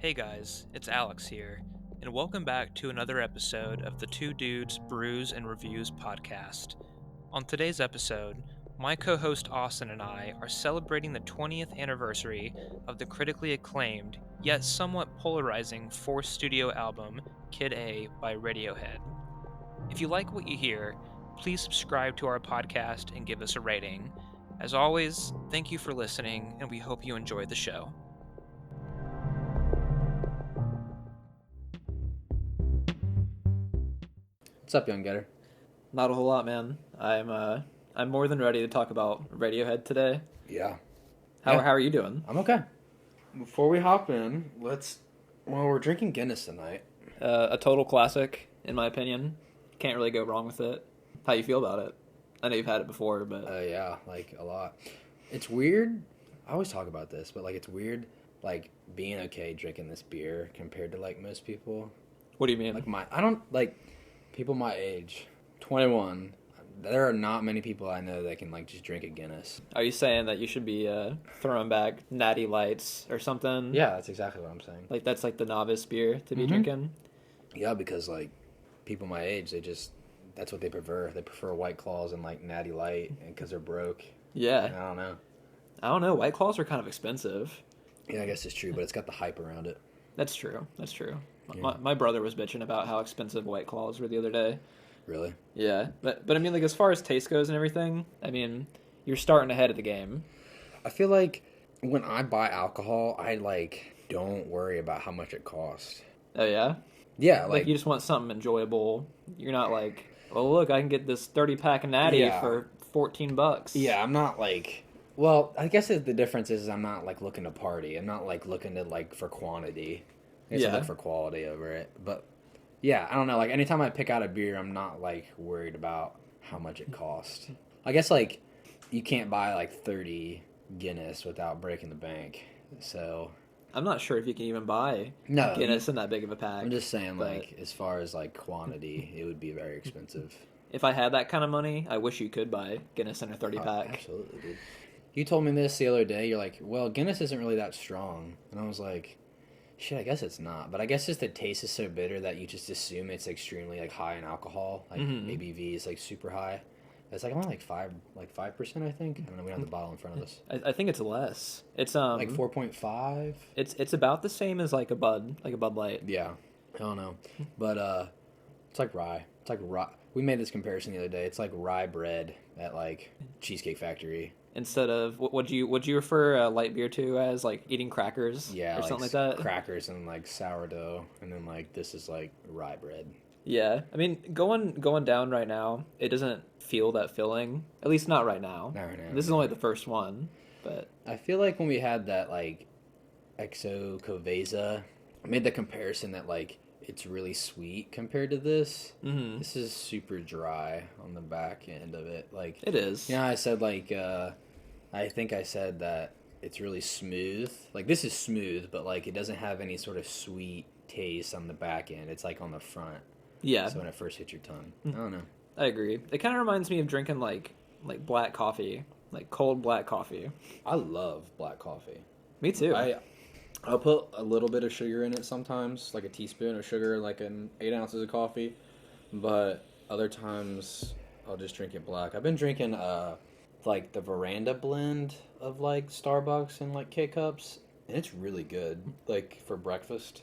Hey guys, it's Alex here, and welcome back to another episode of the Two Dudes Brews and Reviews podcast. On today's episode, my co-host Austin and I are celebrating the 20th anniversary of the critically acclaimed, yet somewhat polarizing fourth studio album, Kid A by Radiohead. If you like what you hear, please subscribe to our podcast and give us a rating. As always, thank you for listening, and we hope you enjoy the show. What's up, young getter? Not a whole lot, man. I'm more than ready to talk about Radiohead today. Yeah. How are you doing? I'm okay. Before we hop in, we're drinking Guinness tonight. A total classic, in my opinion. Can't really go wrong with it. How you feel about it? I know you've had it before, but Yeah, like a lot. It's weird. I always talk about this, but it's weird, being okay drinking this beer compared to most people. What do you mean? People my age, 21. There are not many people I know that can just drink a Guinness. Are you saying that you should be throwing back Natty Lights or something? Yeah, that's exactly what I'm saying. That's the novice beer to be drinking? Yeah, because people my age, that's what they prefer. They prefer White Claws and Natty Light, and because they're broke. Yeah. And I don't know. White Claws are kind of expensive. Yeah, I guess it's true, but it's got the hype around it. That's true. Yeah. My brother was bitching about how expensive White Claws were the other day. Really? Yeah, but I mean, as far as taste goes and everything, I mean, you're starting ahead of the game. I feel like when I buy alcohol, I don't worry about how much it costs. Oh yeah? Yeah, you just want something enjoyable. You're not oh look, I can get this 30-pack of Natty for $14. Yeah, I'm not well, I guess the difference is I'm not looking to party. I'm not looking to for quantity. I guess I look for quality over it. But yeah, I don't know. Anytime I pick out a beer, I'm not worried about how much it costs. I guess you can't buy 30 Guinness without breaking the bank. So I'm not sure if you can even buy Guinness in that big of a pack. I'm just saying as far as quantity, it would be very expensive. If I had that kind of money, I wish you could buy Guinness in a 30-pack. Absolutely, dude. You told me this the other day. You're like, well, Guinness isn't really that strong. And I was like, shit, I guess it's not. But I guess just the taste is so bitter that you just assume it's extremely high in alcohol. ABV is super high. It's only 5%, I think. I don't know, we don't have the bottle in front of us. I think it's less. It's 4.5. It's about the same as a Bud Light. Yeah. I don't know. But it's like rye. It's like rye. We made this comparison the other day. It's like rye bread at Cheesecake Factory. Instead of would you refer light beer to as eating crackers? Yeah, or something like that. Crackers and sourdough, and then this is rye bread. Yeah, I mean going down right now, it doesn't feel that filling. At least not right now. Not right now. This is only the first one, but I feel like when we had that Exo Coveza, I made the comparison that it's really sweet compared to this. Mm-hmm. This is super dry on the back end of it. It is. Yeah, I said I think I said that it's really smooth. This is smooth, but it doesn't have any sort of sweet taste on the back end. It's on the front. Yeah. So when it first hits your tongue, I don't know. I agree. It kind of reminds me of drinking black coffee, cold black coffee. I love black coffee. Me too. I'll put a little bit of sugar in it sometimes, a teaspoon of sugar, in 8 ounces of coffee. But other times, I'll just drink it black. I've been drinking the Veranda blend of Starbucks and K-Cups, and it's really good. For breakfast.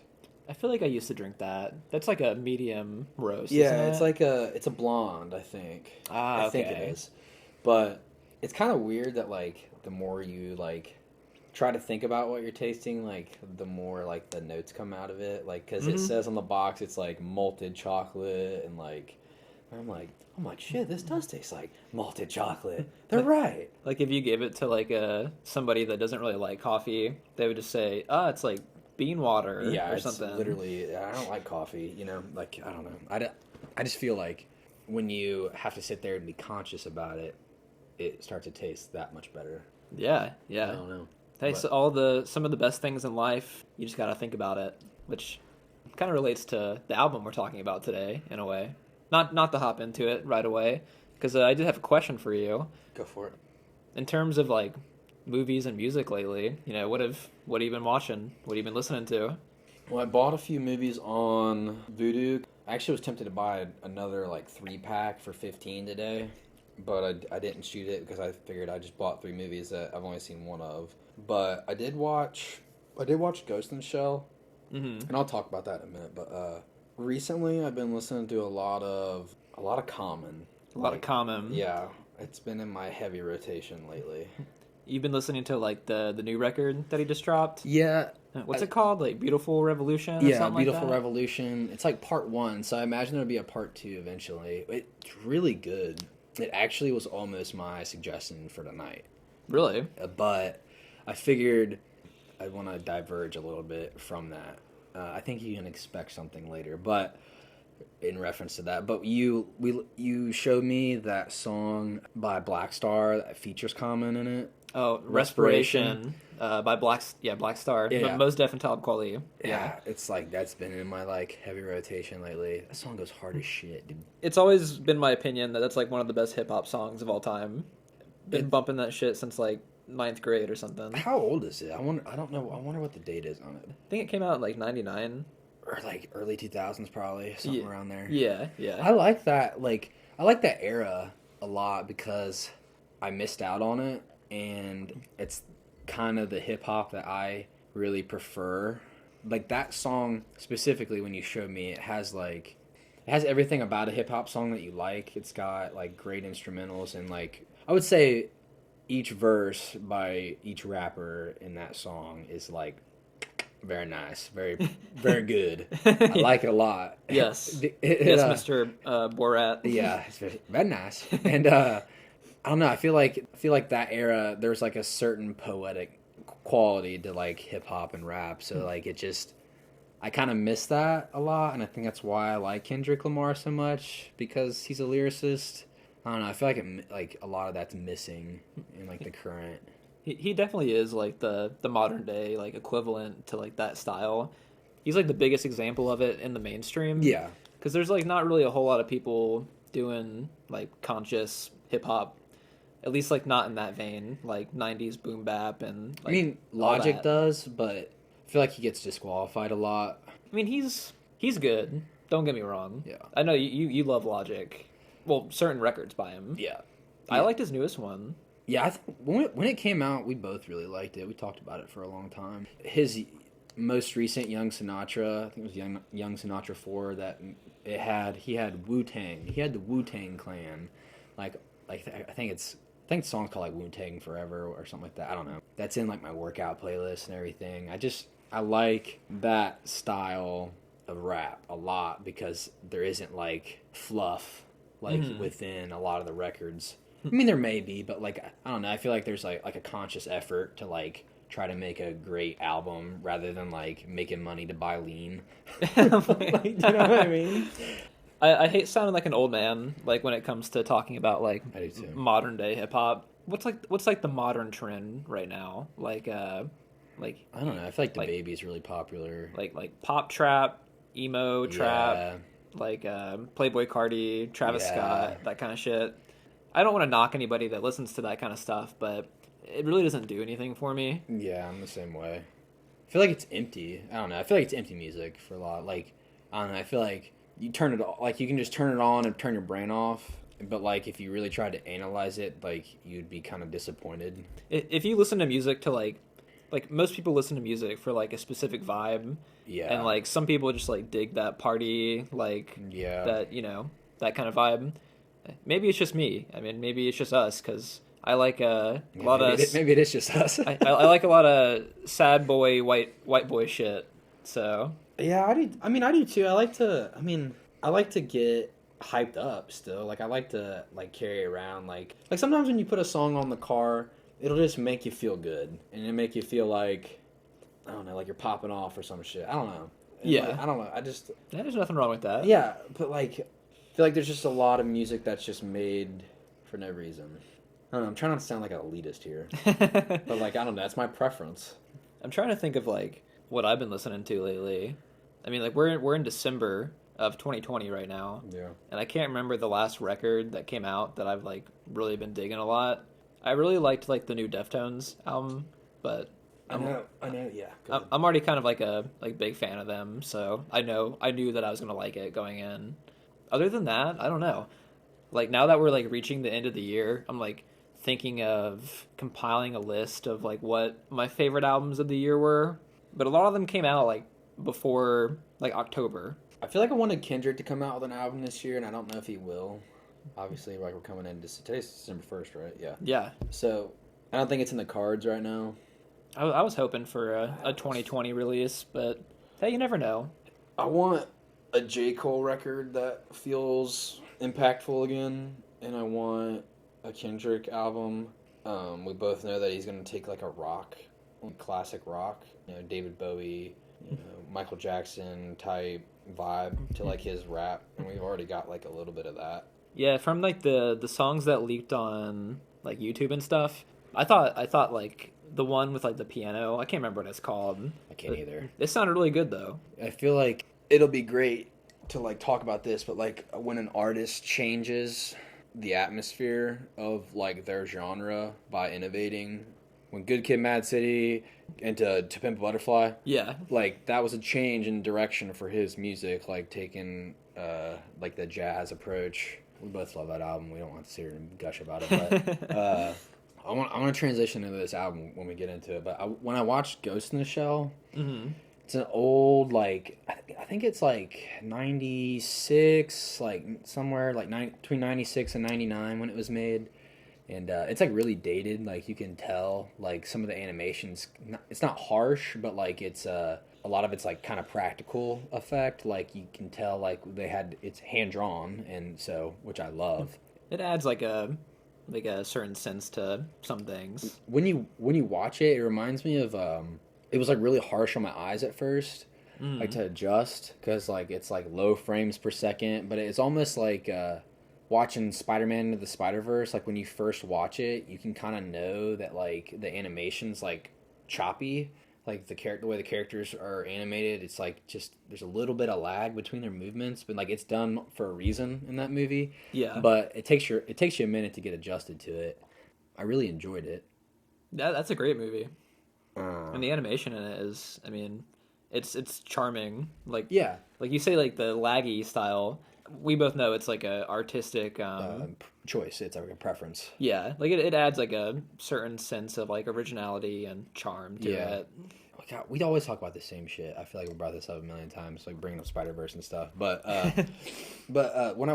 I feel like I used to drink that. That's a medium roast. Yeah, isn't it? it's a blonde, I think. I think it is. But it's kind of weird that the more you try to think about what you're tasting, the more the notes come out of it. Because it says on the box it's malted chocolate, and I'm like, shit, this does taste like malted chocolate. They're right. If you gave it to somebody that doesn't really like coffee, they would just say, it's bean water or something. Literally, I don't like coffee, I don't know. I just feel when you have to sit there and be conscious about it, it starts to taste that much better. Yeah. I don't know. Hey, so some of the best things in life, you just got to think about it, which kind of relates to the album we're talking about today, in a way. Not to hop into it right away, because I did have a question for you. Go for it. In terms of movies and music lately, what have you been watching? What have you been listening to? Well, I bought a few movies on Vudu. I actually was tempted to buy another like 3-pack for 15 today, but I didn't shoot it because I figured I just bought 3 movies that I've only seen one of. But I did watch Ghost in the Shell, and I'll talk about that in a minute. But recently I've been listening to a lot of Common. A lot of Common. Yeah, it's been in my heavy rotation lately. You've been listening to like the new record that he just dropped? Yeah. What's it called? Like Beautiful Revolution? Or Yeah, something Beautiful like that? Revolution. It's like part 1, so I imagine there'll be a part 2 eventually. It's really good. It actually was almost my suggestion for tonight. Really? But I figured I want to diverge a little bit from that. I think you can expect something later, but in reference to that. But you showed me that song by Black Star that features Common in it. Oh, Respiration by Black Star. Yeah. Most Def and Top Quality. Yeah, it's like that's been in my like heavy rotation lately. That song goes hard as shit, dude. It's always been my opinion that that's like one of the best hip hop songs of all time. Been bumping that shit since like 9th grade or something. How old is it? I don't know. I wonder what the date is on it. I think it came out in like 99. Or like early 2000s probably, something around there. Yeah. I like that. Like I like that era a lot because I missed out on it, and it's kind of the hip hop that I really prefer. Like that song specifically, when you showed me, it has everything about a hip hop song that you like. It's got like great instrumentals, and like I would say each verse by each rapper in that song is like very nice, very very good. I like it a lot. Yes. Yes, Mr. Borat. Yeah, it's very nice. And I don't know, I feel like that era there's like a certain poetic quality to like hip hop and rap. So like I kind of miss that a lot, and I think that's why I like Kendrick Lamar so much, because he's a lyricist. I don't know, I feel like a lot of that's missing in like the current. He definitely is like the modern day like equivalent to like that style. He's like the biggest example of it in the mainstream. Yeah. Because there's like not really a whole lot of people doing like conscious hip hop, at least like not in that vein, like 90s boom bap and like, I mean, Logic does, but I feel like he gets disqualified a lot. I mean, he's good. Don't get me wrong. Yeah. I know you love Logic. Well, certain records by him. Yeah. I liked his newest one. Yeah, I think when it came out, we both really liked it. We talked about it for a long time. His most recent Young Sinatra, I think it was Young Sinatra 4, he had Wu-Tang. He had the Wu-Tang Clan. I think the song's called like Wu-Tang Forever or something like that. I don't know. That's in like my workout playlist and everything. I like that style of rap a lot because there isn't like fluff within a lot of the records. I mean, there may be, but like I don't know. I feel like there's like a conscious effort to like try to make a great album rather than like making money to buy lean. Do you know what I mean? I hate sounding like an old man like when it comes to talking about like I do too. modern day hip hop. What's like the modern trend right now? Like I don't know. I feel like the baby is really popular. Like pop trap, emo trap, like Playboy Cardi, Travis Scott, that kind of shit. I don't want to knock anybody that listens to that kind of stuff, but it really doesn't do anything for me. Yeah, I'm the same way. I feel like it's empty. I don't know. I feel like it's empty music for a lot. Like, I don't know. I feel like you can just turn it on and turn your brain off. But like, if you really tried to analyze it, like, you'd be kind of disappointed. If you listen to music to like most people listen to music for like a specific vibe. Yeah. And like some people just like dig that party, like that, that kind of vibe. Maybe it's just me. I mean, maybe it's just us, because I like a lot of... Maybe it is just us. I like a lot of sad boy, white boy shit, so... Yeah, I do too. I like to get hyped up still. Like, I like to, like, carry around, like sometimes when you put a song on the car, it'll just make you feel good. And it'll make you feel like, I don't know, like you're popping off or some shit. I don't know. Yeah. Like, I don't know. There's nothing wrong with that. Yeah, but, like... I feel like there's just a lot of music that's just made for no reason. I don't know, I'm trying not to sound like an elitist here. But, like, I don't know, that's my preference. I'm trying to think of, like, what I've been listening to lately. I mean, like, we're in December of 2020 right now. Yeah. And I can't remember the last record that came out that I've, like, really been digging a lot. I really liked, like, the new Deftones album, but I know, yeah. I'm already kind of like a big fan of them, so I knew that I was gonna like it going in. Other than that, I don't know. Like now that we're like reaching the end of the year, I'm like thinking of compiling a list of like what my favorite albums of the year were, but a lot of them came out like before like October. I feel like I wanted Kendrick to come out with an album this year, and I don't know if he will. Obviously, like we're coming into today's December 1st, right? Yeah. Yeah. So I don't think it's in the cards right now. I was hoping for a 2020 release, but hey, you never know. I want a J. Cole record that feels impactful again, and I want a Kendrick album. We both know that he's going to take like a rock, classic rock, David Bowie, Michael Jackson type vibe to like his rap, and we've already got like a little bit of that. Yeah, from like the songs that leaked on like YouTube and stuff, I thought like the one with like the piano, I can't remember what it's called. I can't either. It sounded really good though. I feel like it'll be great to like talk about this, but like when an artist changes the atmosphere of like their genre by innovating, when Good Kid, Mad City into To Pimp a Butterfly, Yeah. like that was a change in direction for his music, like taking like the jazz approach. We both love that album. We don't want to sit here and gush about it, but I want to transition into this album when we get into it. But when I watched Ghost in the Shell, it's an old like I think it's like 96, like somewhere like between 96 and 99 when it was made, and it's like really dated. Like you can tell like some of the animations. It's not harsh, but like it's a lot of it's like kind of practical effect. Like you can tell like it's hand drawn, and so which I love. It adds like a certain sense to some things. When you watch it, it reminds me of it was like really harsh on my eyes at first, like to adjust because like it's like low frames per second, but it's almost like watching Spider-Man Into the Spider-Verse. Like when you first watch it, you can kind of know that like the animation's like choppy, like the way the characters are animated. It's like just there's a little bit of lag between their movements, but like it's done for a reason in that movie. Yeah, but it takes you a minute to get adjusted to it. I really enjoyed it. That's a great movie. And the animation in it is, I mean, it's charming. Like yeah, like you say, like the laggy style. We both know it's like a artistic choice. It's like a preference. Yeah, like it adds like a certain sense of like originality and charm to it. Oh, God, we always talk about the same shit. I feel like we brought this up a million times, like bringing up Spider-Verse and stuff. But when I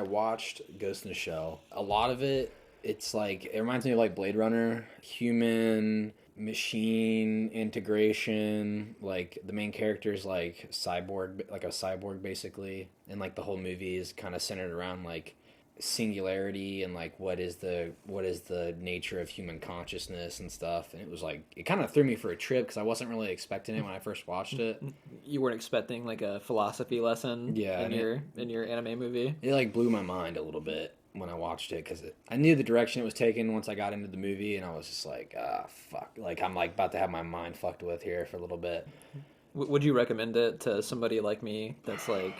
watched Ghost in the Shell, a lot of it, it's like it reminds me of like Blade Runner, human machine integration. Like the main character is like cyborg, like a cyborg basically, and like the whole movie is kind of centered around like singularity and like what is the nature of human consciousness and stuff. And it was like it kind of threw me for a trip because I wasn't really expecting it when I first watched it. You weren't expecting like a philosophy lesson in your anime movie. It like blew my mind a little bit when I watched it because I knew the direction it was taken once I got into the movie, and I was just like, fuck, like I'm like about to have my mind fucked with here for a little bit. Would you recommend it to somebody like me that's like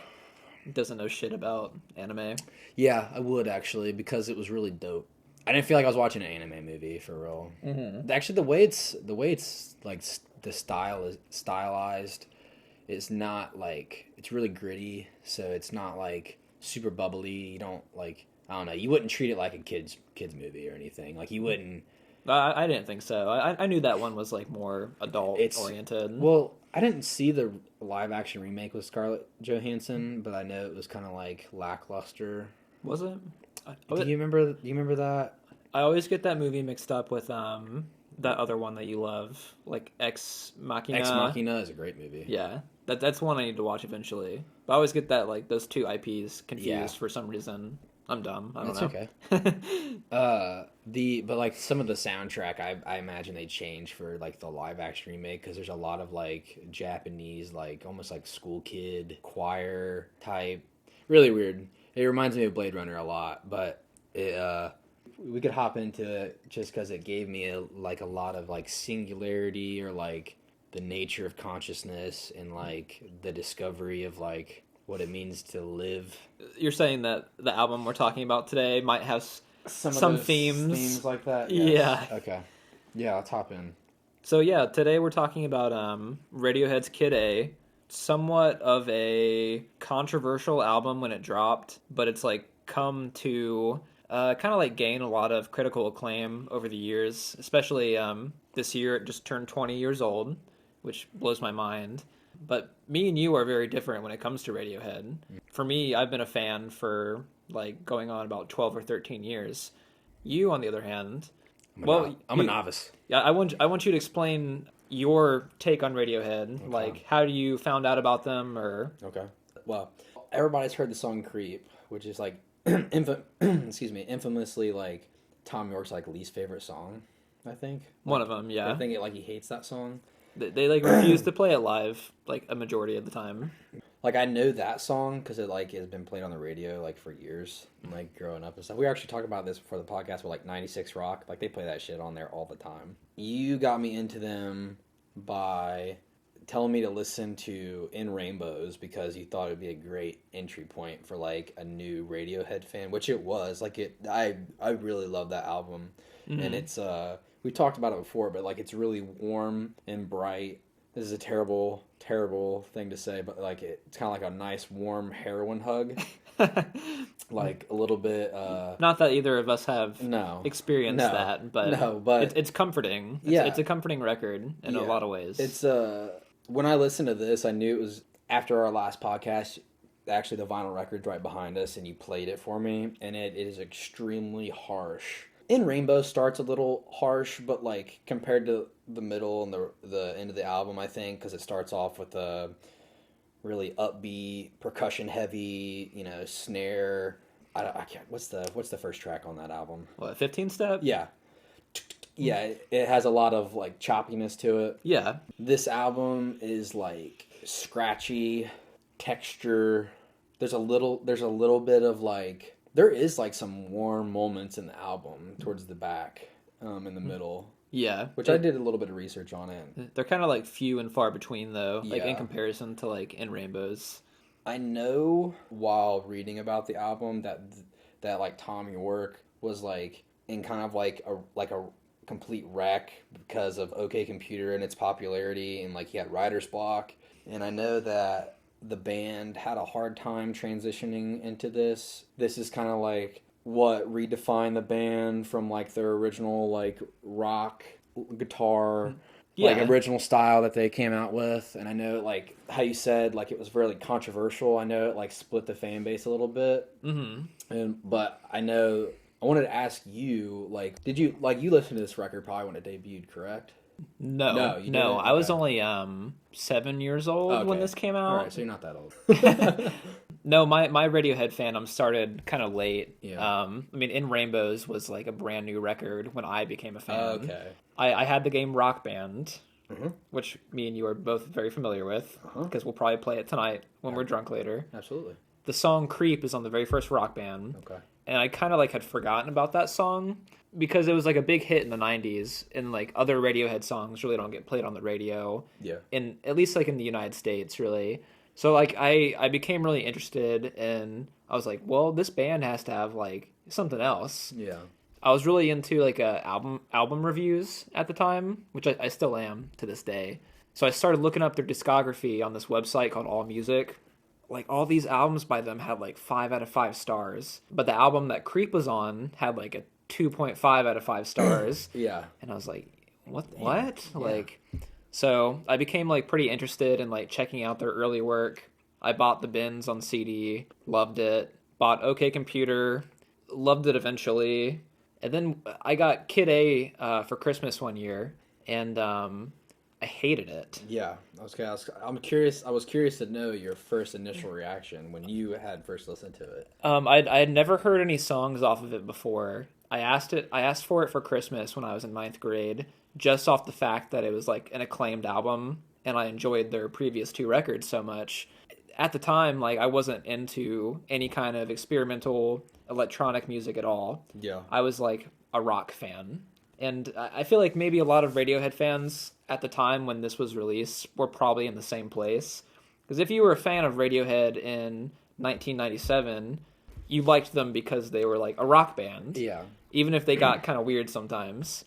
doesn't know shit about anime? Yeah, I would actually, because it was really dope. I didn't feel like I was watching an anime movie for real. Mm-hmm. Actually, the way it's like the style is stylized, it's not like it's really gritty, so it's not like super bubbly. You don't like. I don't know. You wouldn't treat it like a kids movie or anything. Like you wouldn't. I didn't think so. I knew that one was like more adult oriented. Well, I didn't see the live action remake with Scarlett Johansson, but I know it was kind of like lackluster. Was it? Do you remember that? I always get that movie mixed up with that other one that you love, like Ex Machina. Ex Machina is a great movie. Yeah, that's one I need to watch eventually. But I always get that like those two IPs confused for some reason. I'm dumb. I don't know. It's okay. But like some of the soundtrack, I imagine they changed for like the live action remake because there's a lot of like Japanese, like almost like school kid choir type. Really weird. It reminds me of Blade Runner a lot, but we could hop into it just because it gave me a lot of like singularity or like the nature of consciousness and like the discovery of like what it means to live. You're saying that the album we're talking about today might have some themes like that? Yes. Yeah. Okay. Yeah, let's hop in. So yeah, today we're talking about Radiohead's Kid A. Somewhat of a controversial album when it dropped, but it's like come to kind of like gain a lot of critical acclaim over the years. Especially this year, it just turned 20 years old, which blows my mind. But me and you are very different when it comes to Radiohead. For me, I've been a fan for like going on about 12 or 13 years. You, on the other hand, I'm a novice. yeah, I want you to explain your take on Radiohead. Okay. Like, how do you found out about them, or Okay. Well, everybody's heard the song "Creep," which is like, infamously like Tom York's like least favorite song. I think one of them? Yeah, I think he hates that song. they like refuse to play it live like a majority of the time. Like I know that song because it like has been played on the radio like for years, like growing up and stuff. We actually talked about this before the podcast with like 96 Rock. Like they play that shit on there all the time. You got me into them by telling me to listen to In Rainbows because you thought it would be a great entry point for like a new Radiohead fan, which it was. Like I really love that album, and it's we talked about it before, but like it's really warm and bright. This is a terrible thing to say, but like it's kind of like a nice warm heroin hug, like a little bit. Not that either of us have experienced No. that, but No, but it's comforting. Yeah. It's a comforting record in a lot of ways. It's when I listened to this, I knew it was after our last podcast. Actually, the vinyl record's right behind us, and you played it for me, and it is extremely harsh. In Rainbow starts a little harsh, but like compared to the middle and the end of the album, I think, because it starts off with a really upbeat, percussion heavy, snare. I can't. What's the first track on that album? What, 15 Step? Yeah. Yeah, it has a lot of like choppiness to it. Yeah. This album is like scratchy texture. There's a little bit of like there is like some warm moments in the album towards the back, in the middle. Yeah. Which I did a little bit of research on it. They're kind of like few and far between though, like in Yeah. comparison to like In Rainbows. I know while reading about the album that like Tom York was like in kind of like a complete wreck because of OK Computer and its popularity, and like he had writer's block. And I know that the band had a hard time transitioning into this. This is kind of like what redefined the band from like their original like rock guitar like original style that they came out with. And I know like how you said like it was really controversial. I know it like split the fan base a little bit. But I know I wanted to ask you, like, did you you listened to this record probably when it debuted, correct? No. You didn't? I was only 7 years old when this came out. All right, so you're not that old. No, my Radiohead fandom started kind of late. Yeah. I mean, In Rainbows was like a brand new record when I became a fan. Okay. I had the game Rock Band, which me and you are both very familiar with, because we'll probably play it tonight when we're drunk later. Absolutely. The song Creep is on the very first Rock Band. Okay. And I kind of like had forgotten about that song because it was like a big hit in the 90s, and like other Radiohead songs really don't get played on the radio. Yeah. In at least like in the United States, really. So like I became really interested, and I was like, well, this band has to have like something else. Yeah. I was really into like album reviews at the time, which I still am to this day. So I started looking up their discography on this website called All Music. Like all these albums by them had like 5 out of 5 stars, but the album that Creep was on had like a 2.5 out of 5 stars. Yeah. And I was like, what? Yeah. Like, so I became like pretty interested in like checking out their early work. I bought the Bins on CD, loved it. Bought OK Computer, loved it eventually. And then I got Kid A for Christmas one year, and I hated it. Yeah. I'm curious. I was curious to know your first initial reaction when you had first listened to it. I had never heard any songs off of it before. I asked for it for Christmas when I was in 9th grade, just off the fact that it was like an acclaimed album, and I enjoyed their previous 2 records so much. At the time, like I wasn't into any kind of experimental electronic music at all. Yeah. I was like a rock fan. And I feel like maybe a lot of Radiohead fans at the time when this was released were probably in the same place. Because if you were a fan of Radiohead in 1997, you liked them because they were like a rock band. Yeah. Even if they got kind of weird sometimes.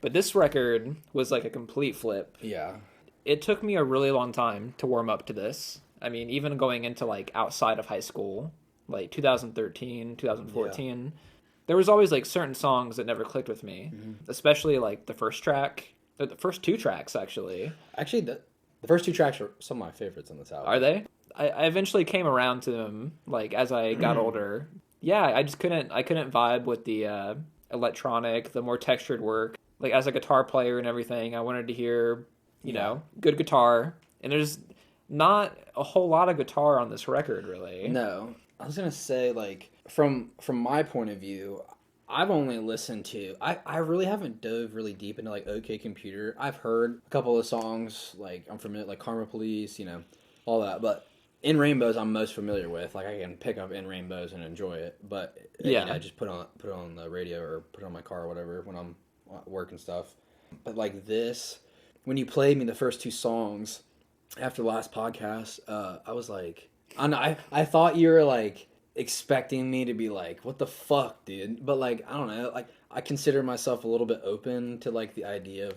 But this record was like a complete flip. Yeah. It took me a really long time to warm up to this. I mean, even going into like outside of high school, like 2013, 2014, there was always like certain songs that never clicked with me, especially like the first track, or the first two tracks actually. Actually, the first two tracks are some of my favorites on this album. Are they? I eventually came around to them like as I got older. Yeah, I couldn't vibe with the electronic, the more textured work. Like as a guitar player and everything, I wanted to hear, you know, good guitar. And there's not a whole lot of guitar on this record, really. No. I was going to say, like, from my point of view, I've only listened to... I really haven't dove really deep into, like, OK Computer. I've heard a couple of songs, like, I'm familiar, like Karma Police, you know, all that. But In Rainbows, I'm most familiar with. Like, I can pick up In Rainbows and enjoy it. But, yeah, you know, I just put it on the radio or put it on my car or whatever when I'm at work and stuff. But, like, this... When you played me the first two songs after the last podcast, I was like... I thought you were, like, expecting me to be like, what the fuck, dude? But, like, I don't know. Like, I consider myself a little bit open to, like, the idea of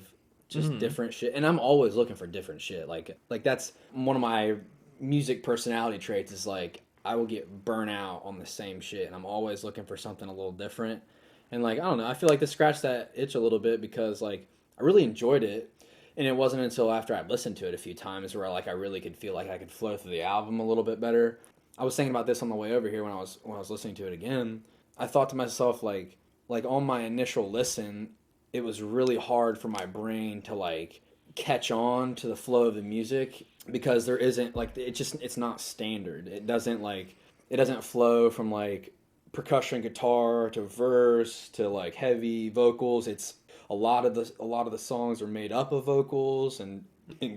just different shit. And I'm always looking for different shit. Like that's one of my music personality traits is, like, I will get burnt out on the same shit. And I'm always looking for something a little different. And, like, I don't know. I feel like this scratched that itch a little bit because, like, I really enjoyed it. And it wasn't until after I'd listened to it a few times where, like, I really could feel like I could flow through the album a little bit better. I was thinking about this on the way over here when I was listening to it again. I thought to myself, like on my initial listen, it was really hard for my brain to, like, catch on to the flow of the music because there isn't, like, it's not standard. It doesn't flow from, like, percussion guitar to verse to, like, heavy vocals. It's a lot of the songs are made up of vocals and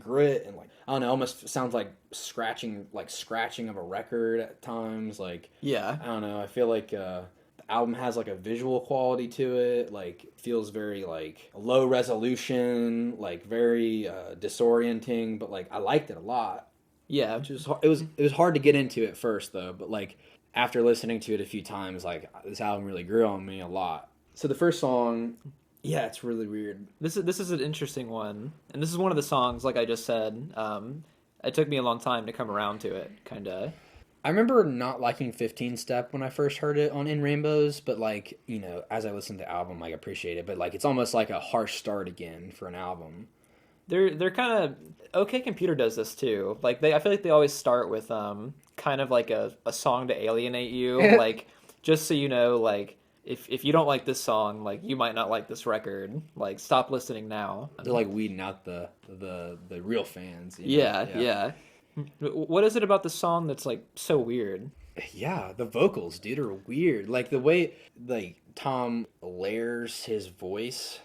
grit and, like, I don't know, almost sounds like scratching of a record at times. Like, yeah, I don't know. I feel like the album has, like, a visual quality to it. Like, feels very, like, low resolution, like, very disorienting. But, like, I liked it a lot. Yeah, It was hard to get into at first though. But, like, after listening to it a few times, like, this album really grew on me a lot. So the first song. Yeah, it's really weird. This is an interesting one, and this is one of the songs, like I just said. It took me a long time to come around to it, kind of. I remember not liking 15 Step when I first heard it on In Rainbows, but, like, you know, as I listened to the album, like, I appreciate it. But, like, it's almost like a harsh start again for an album. They're kind of... OK Computer does this too. Like, I feel like they always start with kind of like a song to alienate you, like, just so you know, like, if you don't like this song, like, you might not like this record. Like, stop listening now. They're, like, weeding out the real fans. You know? Yeah. What is it about the song that's, like, so weird? Yeah, the vocals, dude, are weird. Like, the way, like, Tom layers his voice,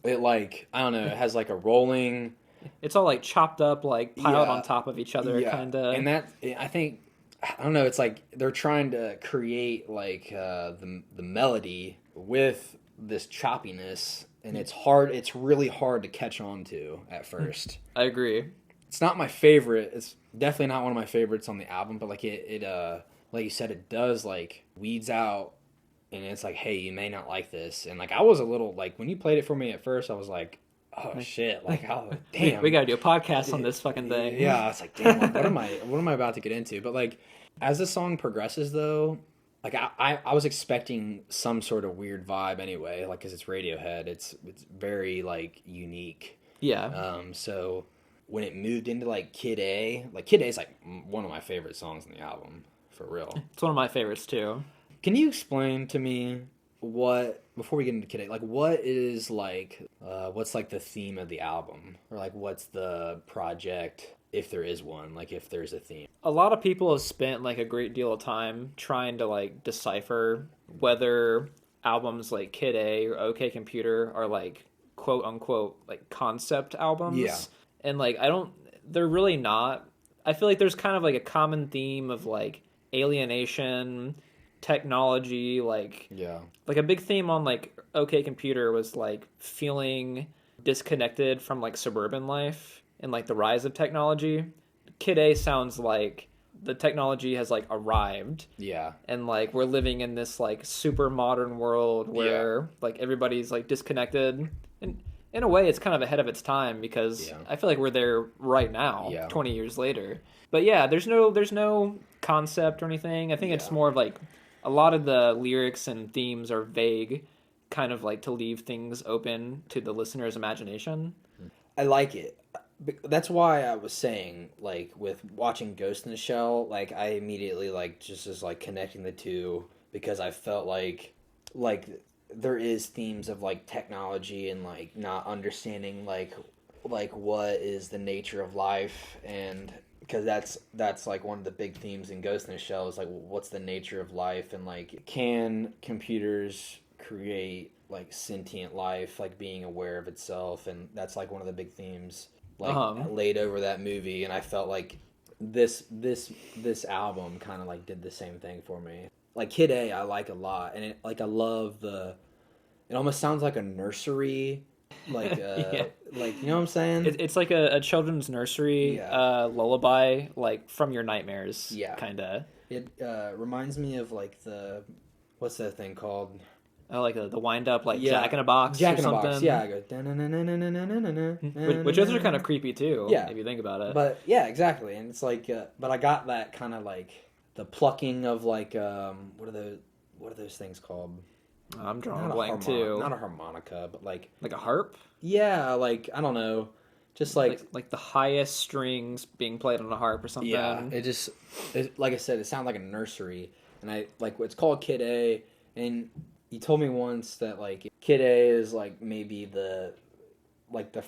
it, like, I don't know, it has, like, a rolling... It's all, like, chopped up, like, piled on top of each other, kind of. And that, I think... I don't know, it's like they're trying to create, like, the melody with this choppiness, and it's really hard to catch on to at first. I agree. It's not my favorite. It's definitely not one of my favorites on the album, but, like, it like you said, it does, like, weeds out, and it's like, hey, you may not like this. And, like, I was a little, like, when you played it for me at first, I was like, oh shit, like, oh, damn, we gotta do a podcast on this fucking thing. Yeah, it's like, damn, like, what am I about to get into? But, like, as the song progresses though, like, I was expecting some sort of weird vibe anyway, like, because it's Radiohead, it's very, like, unique. Yeah. So when it moved into, like, Kid A is, like, one of my favorite songs on the album, for real. It's one of my favorites too. Can you explain to me before we get into Kid A, like, what is, like, what's, like, the theme of the album? Or, like, what's the project, if there is one, like, if there's a theme? A lot of people have spent, like, a great deal of time trying to, like, decipher whether albums like Kid A or OK Computer are, like, quote unquote, like, concept albums. Yeah. And, like, they're really not. I feel like there's kind of, like, a common theme of, like, alienation, technology, like, yeah, like, a big theme on, like, OK Computer was, like, feeling disconnected from, like, suburban life and, like, the rise of technology. Kid A sounds like the technology has, like, arrived. Yeah. And, like, we're living in this, like, super modern world where like, everybody's, like, disconnected. And in a way, it's kind of ahead of its time because I feel like we're there right now, 20 years later. But yeah, there's no concept or anything. I think it's more of like a lot of the lyrics and themes are vague, kind of like to leave things open to the listener's imagination. I like it. That's why I was saying, like, with watching Ghost in the Shell, like, I immediately, like, just is, like, connecting the two because I felt like there is themes of, like, technology and, like, not understanding, like what is the nature of life, and because that's like one of the big themes in Ghost in the Shell is like what's the nature of life, and like can computers create like sentient life, like being aware of itself, and that's like one of the big themes like laid over that movie. And I felt like this album kind of like did the same thing for me. Like Kid A I like a lot, and it like I love it almost sounds like a nursery, like like, you know what I'm saying? It's like a children's nursery lullaby, like from your nightmares. Kind of. It reminds me of like what's that thing called? Oh, like the wind up, like Jack in a Box. Jack in a Box. Yeah, I go. Which those are kind of creepy too. Yeah, if you think about it. But yeah, exactly. And it's like, but I got that kind of like the plucking of like what are those things called? I'm drawing a blank too. Not a harmonica, but like a harp. Yeah, like I don't know, just like the highest strings being played on a harp or something. Yeah, like I said, it sounds like a nursery, and I like it's called Kid A, and you told me once that like Kid A is like maybe the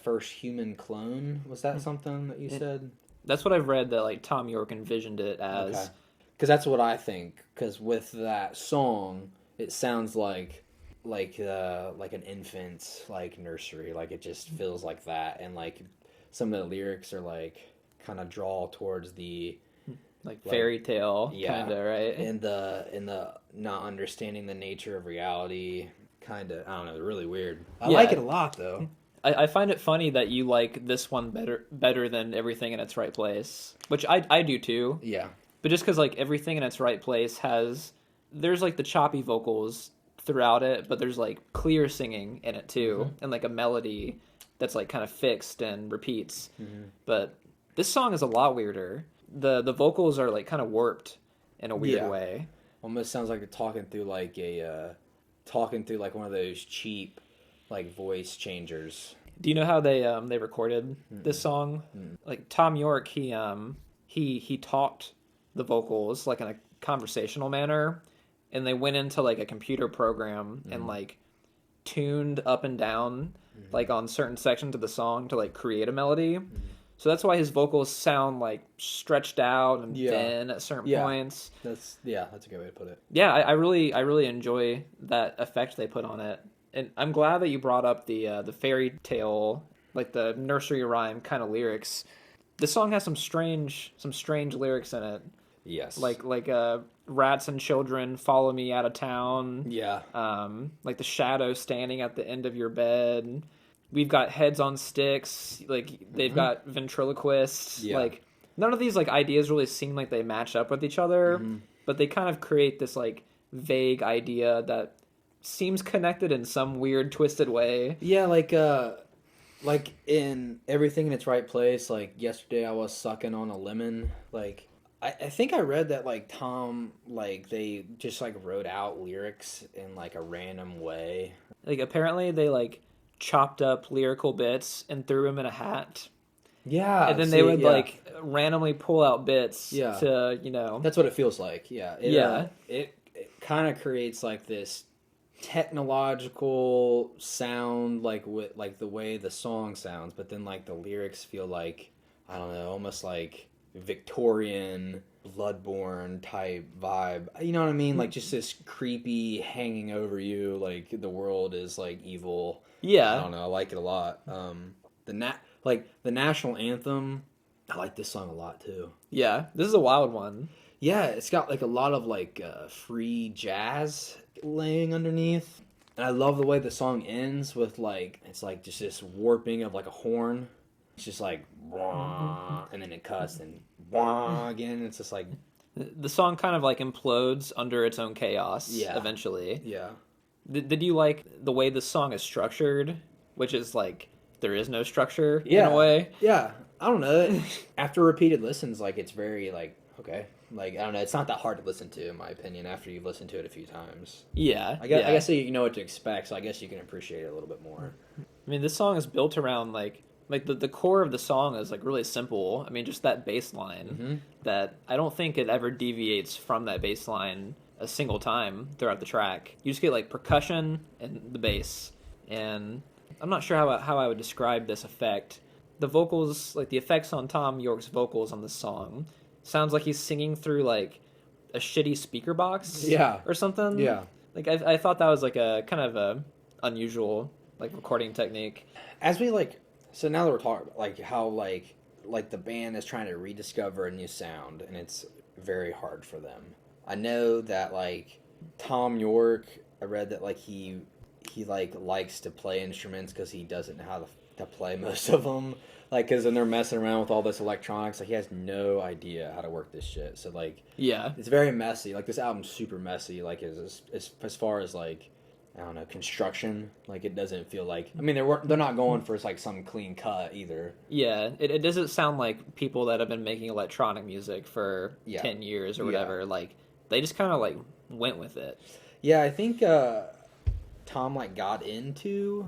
first human clone. Was that something that you said? That's what I've read, that like Tom York envisioned it as. Okay. Because that's what I think. Because with that song, it sounds like an infant's like nursery. Like it just feels like that, and like some of the lyrics are like kind of draw towards the like fairy tale, kind of, right? And the not understanding the nature of reality, kind of. I don't know. Really weird. I like it a lot though. I find it funny that you like this one better than Everything in Its Right Place, which I do too. Yeah. But just because like Everything in Its Right Place there's like the choppy vocals throughout it, but there's like clear singing in it too, and like a melody that's like kind of fixed and repeats. But this song is a lot weirder. The vocals are like kind of warped in a weird way. Almost sounds like they're talking through like one of those cheap like voice changers. Do you know how they recorded this song? Like Tom York, he talked the vocals like in a conversational manner, and they went into like a computer program and like tuned up and down like on certain sections of the song to like create a melody. So that's why his vocals sound like stretched out and thin at certain points. That's a good way to put it. Yeah, I really enjoy that effect they put on it. And I'm glad that you brought up the fairy tale, like the nursery rhyme kind of lyrics. This song has some strange lyrics in it. Yes. Like rats and children follow me out of town. Yeah. Like the shadow standing at the end of your bed. We've got heads on sticks. Like they've got ventriloquists. Yeah. Like none of these like ideas really seem like they match up with each other, but they kind of create this like vague idea that seems connected in some weird twisted way. Yeah, like in Everything in Its Right Place, like yesterday I was sucking on a lemon. Like I think I read that like Tom, like they just like wrote out lyrics in like a random way. Like apparently they like chopped up lyrical bits and threw them in a hat. Yeah. And then they would like randomly pull out bits to, you know. That's what it feels like. Yeah. It kind of creates like this technological sound, like with like the way the song sounds, but then like the lyrics feel like, I don't know, almost like Victorian Bloodborne type vibe. You know what I mean? Like just this creepy hanging over you, like the world is like evil. Yeah. I don't know. I like it a lot. The national anthem. I like this song a lot too. Yeah, this is a wild one. Yeah, it's got like a lot of like free jazz laying underneath, and I love the way the song ends with like it's like just this warping of like a horn. It's just like and then it cuts and again. It's just like the song kind of like implodes under its own chaos. Eventually. Yeah. Did you like the way the song is structured? which is like there is no structure Yeah. in a way. Yeah. I don't know. After repeated listens, like it's very like okay. Like I don't know, it's not that hard to listen to in my opinion after you've listened to it a few times. Yeah. I guess you know what to expect, so I guess you can appreciate it a little bit more. I mean, this song is built around like the core of the song is like really simple. I mean, just that bass line that I don't think it ever deviates from that bass line a single time throughout the track. You just get like percussion and the bass, and I'm not sure how I would describe this effect. The vocals, like the effects on Tom York's vocals on this song, sounds like he's singing through like a shitty speaker box, or something. Yeah. Like I thought that was like a kind of a unusual like recording technique. As we so now that we're talking like how like the band is trying to rediscover a new sound, and it's very hard for them. I know that like Tom York, I read that like he like likes to play instruments because he doesn't know how to play most of them. Like, because then they're messing around with all this electronics. Like, he has no idea how to work this shit. So, like, yeah, it's very messy. Like, this album's super messy. Like, as far as like, I don't know, construction. Like, it doesn't feel like. I mean, they're not going for like some clean cut either. Yeah, it doesn't sound like people that have been making electronic music for 10 years or whatever. Like, they just kind of like went with it. Yeah, I think Tom like got into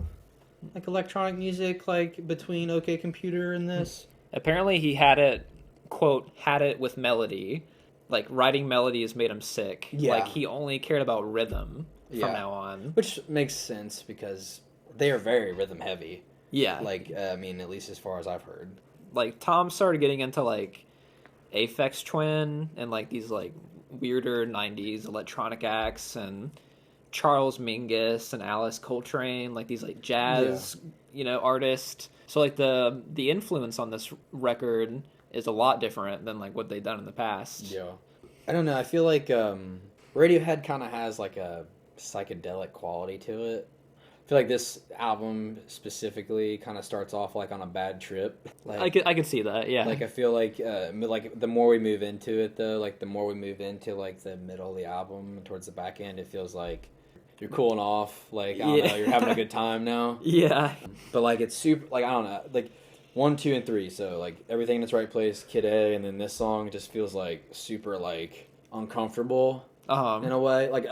like electronic music like between OK Computer and this. Apparently he had it, quote, had it with melody. Like writing melodies made him sick. Yeah. Like he only cared about rhythm from now on. Which makes sense because they are very rhythm heavy. Yeah. Like, I mean, at least as far as I've heard. Like Tom started getting into like Aphex Twin and like these like weirder 90s electronic acts, and Charles Mingus and Alice Coltrane, like these like jazz, artists. So like the influence on this record is a lot different than like what they've done in the past. Yeah. I don't know. I feel like Radiohead kind of has like a psychedelic quality to it. I feel like this album specifically kind of starts off like on a bad trip. Like I could see that, yeah. Like I feel like the more we move into it though, like the more we move into like the middle of the album towards the back end, it feels like you're cooling off. Like I don't know, you're having a good time now. Yeah. But like it's super. Like I don't know, like 1, 2, and 3. So like everything in its right place, Kid A, and then this song just feels like super like uncomfortable in a way. Like.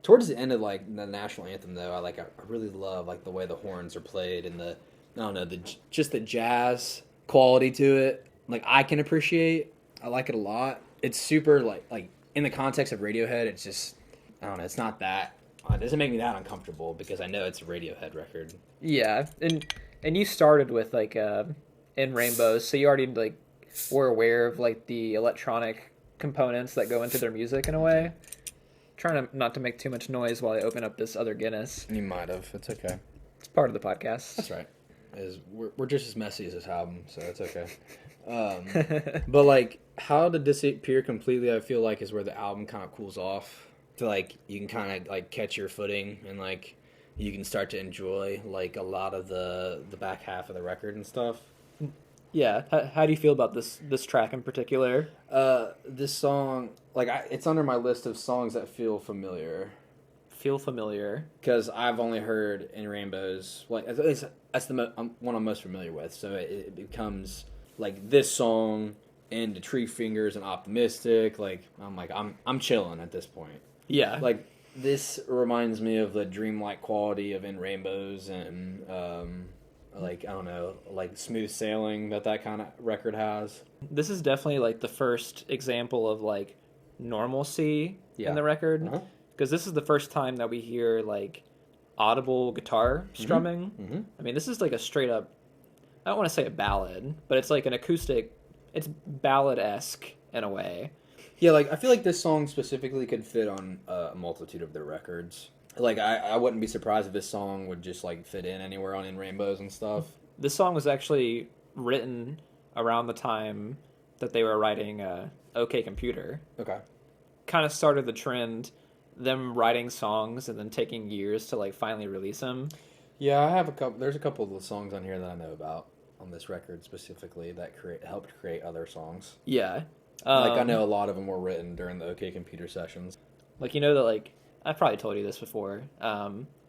Towards the end of like the national anthem, though, I really love like the way the horns are played and the just the jazz quality to it. Like I can appreciate. I like it a lot. It's super like in the context of Radiohead, it's just I don't know. It's not that. It doesn't make me that uncomfortable because I know it's a Radiohead record. Yeah, and you started with like In Rainbows, so you already like were aware of like the electronic components that go into their music in a way. Trying to not to make too much noise while I open up this other Guinness. You might have. It's okay. It's part of the podcast. That's right. We're just as messy as this album, so it's okay. But like how to disappear completely, I feel like is where the album kind of cools off. To like you can kind of like catch your footing and like you can start to enjoy like a lot of the back half of the record and stuff. Yeah. How do you feel about this track in particular? This song, like it's under my list of songs that feel familiar. Feel familiar? Because I've only heard In Rainbows. Like that's the one I'm most familiar with. So it becomes like this song and The Tree Fingers and Optimistic. Like I'm chilling at this point. Yeah. Like this reminds me of the dreamlike quality of In Rainbows and like I don't know, like Smooth Sailing that kind of record has. This is definitely like the first example of like normalcy in the record, because this is the first time that we hear like audible guitar strumming. Mm-hmm. I mean, this is like a straight up, I don't want to say a ballad, but it's like an acoustic, it's ballad-esque in a way. Yeah, like I feel like this song specifically could fit on a multitude of their records. Like, I wouldn't be surprised if this song would just, like, fit in anywhere on In Rainbows and stuff. This song was actually written around the time that they were writing OK Computer. Okay. Kind of started the trend, them writing songs and then taking years to, like, finally release them. Yeah, I have there's a couple of the songs on here that I know about on this record specifically that helped create other songs. Yeah. Like, I know a lot of them were written during the OK Computer sessions. Like, you know that, like, I've probably told you this before.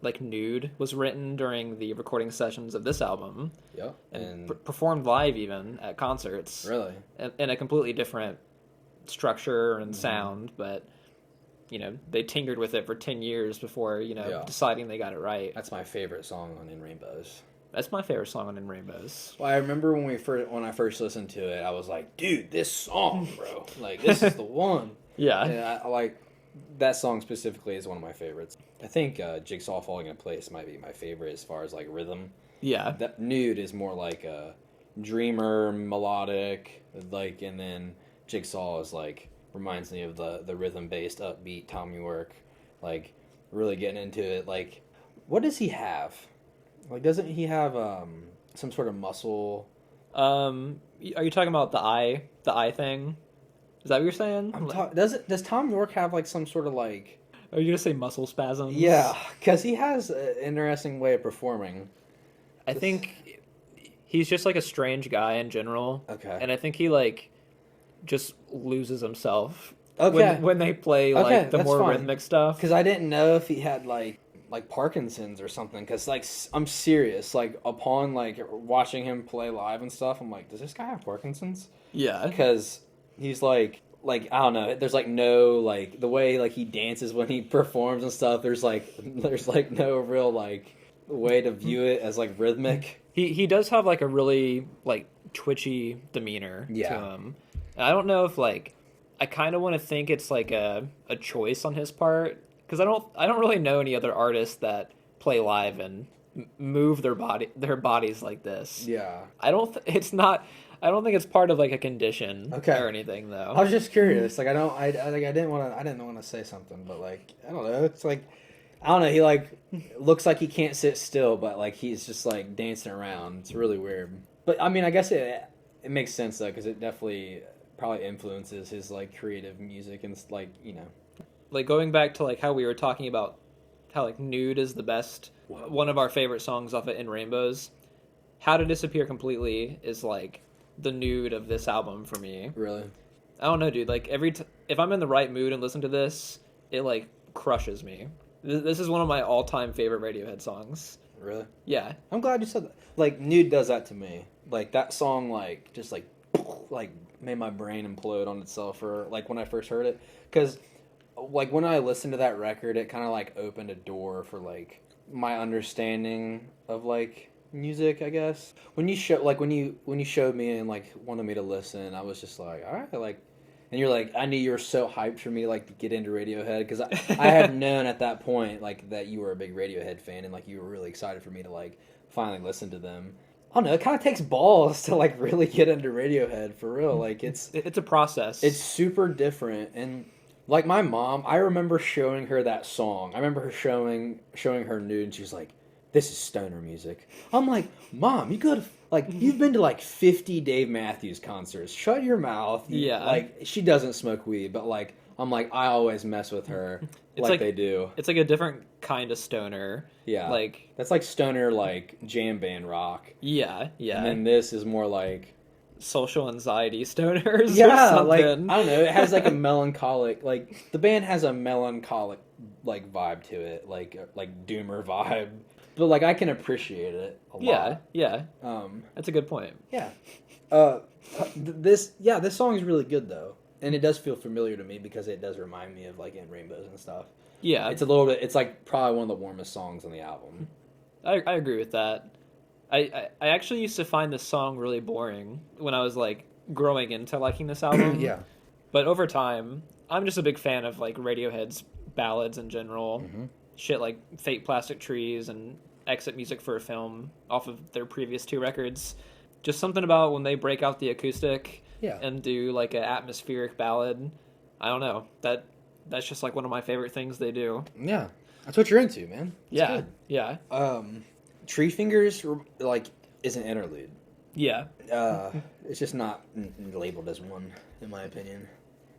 Like Nude was written during the recording sessions of this album. Yep. And performed live even at concerts. Really? In a completely different structure and sound, but they tinkered with it for 10 years before, deciding they got it right. That's my favorite song on In Rainbows. That's my favorite song on In Rainbows. Well, I remember when I first listened to it, I was like, dude, this song, bro. Like, this is the one. Yeah. And I like that song specifically is one of my favorites. I think Jigsaw Falling in Place might be my favorite as far as like rhythm. Yeah. That Nude is more like a dreamer, melodic, like, and then Jigsaw is like reminds me of the rhythm based upbeat Tom York, like really getting into it. Like, what does he have? Like, doesn't he have some sort of muscle? Are you talking about the eye thing? Is that what you're saying? Does Tom York have like some sort of like? Are you gonna say muscle spasms? Yeah, because he has an interesting way of performing. I think he's just like a strange guy in general. Okay. And I think he like just loses himself. Okay. When they play like the more rhythmic stuff. Because I didn't know if he had like Parkinson's or something. Because like I'm serious. Like upon like watching him play live and stuff, I'm like, does this guy have Parkinson's? Yeah. Because he's like I don't know. There's like no like the way like he dances when he performs and stuff. There's like no real like way to view it as like rhythmic. He does have like a really like twitchy demeanor to him. And I don't know if like I kind of want to think it's like a choice on his part because I don't really know any other artists that play live and move their bodies like this. Yeah. I don't think it's part of like a condition or anything though. I was just curious. Like I didn't want to say something, but like I don't know. It's like I don't know. He like looks like he can't sit still, but like he's just like dancing around. It's really weird. But I mean, I guess it makes sense though because it definitely probably influences his like creative music and like like going back to like how we were talking about how like Nude is the best one of our favorite songs off of In Rainbows. How to Disappear Completely is like the Nude of this album for me. Really? I don't know, dude. Like if I'm in the right mood and listen to this, it like crushes me. This is one of my all-time favorite Radiohead songs. Really? Yeah. I'm glad you said that. Like Nude does that to me. Like that song like just like made my brain implode on itself for like when I first heard it because like when I listened to that record it kind of like opened a door for like my understanding of like music, I guess. When you showed me and like wanted me to listen, I was just like, all right, like, and you're like, I knew you were so hyped for me like to get into Radiohead because I had known at that point like that you were a big Radiohead fan and like you were really excited for me to like finally listen to them. I don't know, it kind of takes balls to like really get into Radiohead for real. Like it's a process. It's super different. And like my mom, I remember showing her that song. I remember her showing her Nude and she was like, this is stoner music. I'm like, Mom, you could like you've been to like 50 Dave Matthews concerts. Shut your mouth. Yeah. Like she doesn't smoke weed, but like I'm like I always mess with her like they do. It's like a different kind of stoner. Yeah. Like that's like stoner like jam band rock. Yeah, yeah. And then this is more like social anxiety stoners. Yeah, or something. like I don't know. It has like a melancholic like the band has a melancholic like vibe to it, like doomer vibe. But like I can appreciate it a lot. Yeah. That's a good point. Yeah. This song is really good though. And it does feel familiar to me because it does remind me of like In Rainbows and stuff. Yeah. It's like probably one of the warmest songs on the album. I agree with that. I actually used to find this song really boring when I was like growing into liking this album. Yeah. But over time, I'm just a big fan of like Radiohead's ballads in general. Mm-hmm. Shit like Fake Plastic Trees and Exit Music for a Film off of their previous 2 records. Just something about when they break out the acoustic and do like an atmospheric ballad. I don't know. That's just like one of my favorite things they do. Yeah. That's what you're into, man. That's good. Yeah. Tree Fingers like is an interlude. Yeah. It's just not labeled as one, in my opinion.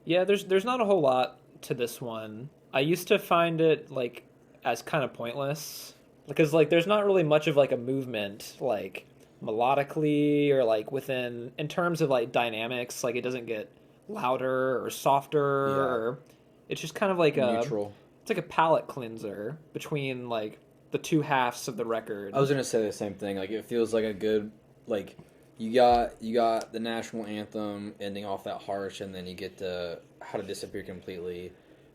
Yeah, there's not a whole lot to this one. I used to find it like as kind of pointless because like there's not really much of like a movement like melodically or like in terms of like dynamics. Like it doesn't get louder or softer or it's just kind of like neutral. it's like a palate cleanser between like the two halves of the record. I was gonna say the same thing. Like it feels like a good like you got the national anthem ending off that harsh, and then you get to How to Disappear Completely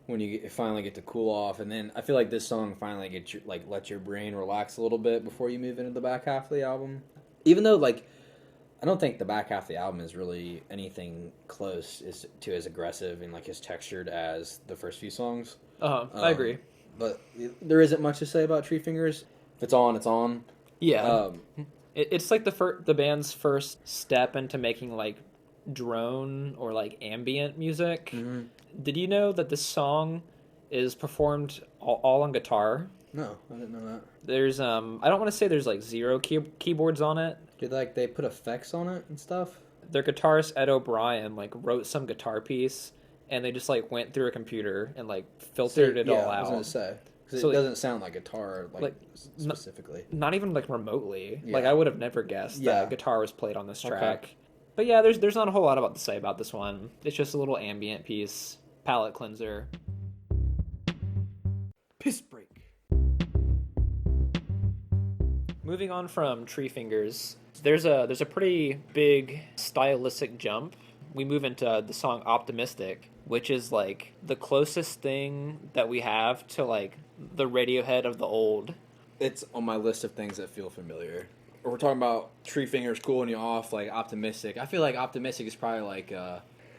when you finally get to Cool Off, and then I feel like this song finally gets you like let your brain relax a little bit before you move into the back half of the album. Even though like I don't think the back half of the album is really anything close to as aggressive and like as textured as the first few songs. I agree. But there isn't much to say about Tree Fingers. If it's on, it's on. Yeah. It's like the band's first step into making like drone or like ambient music. Mm-hmm. Did you know that this song is performed all on guitar? No, I didn't know that. There's I don't want to say there's like zero keyboards on it. Did like they put effects on it and stuff? Their guitarist Ed O'Brien like wrote some guitar piece, and they just like went through a computer and like filtered it all out. I was gonna say because So, it doesn't sound like guitar like specifically. Not even like remotely. Yeah. Like I would have never guessed that guitar was played on this track. Okay. But yeah, there's not a whole lot to say about this one. It's just a little ambient piece, palate cleanser. Piss break. Moving on from Tree Fingers, there's a pretty big stylistic jump. We move into the song Optimistic, which is like the closest thing that we have to like the Radiohead of the old. It's on my list of things that feel familiar. Or we're talking about Tree Fingers cooling you off, like Optimistic. I feel like Optimistic is probably like,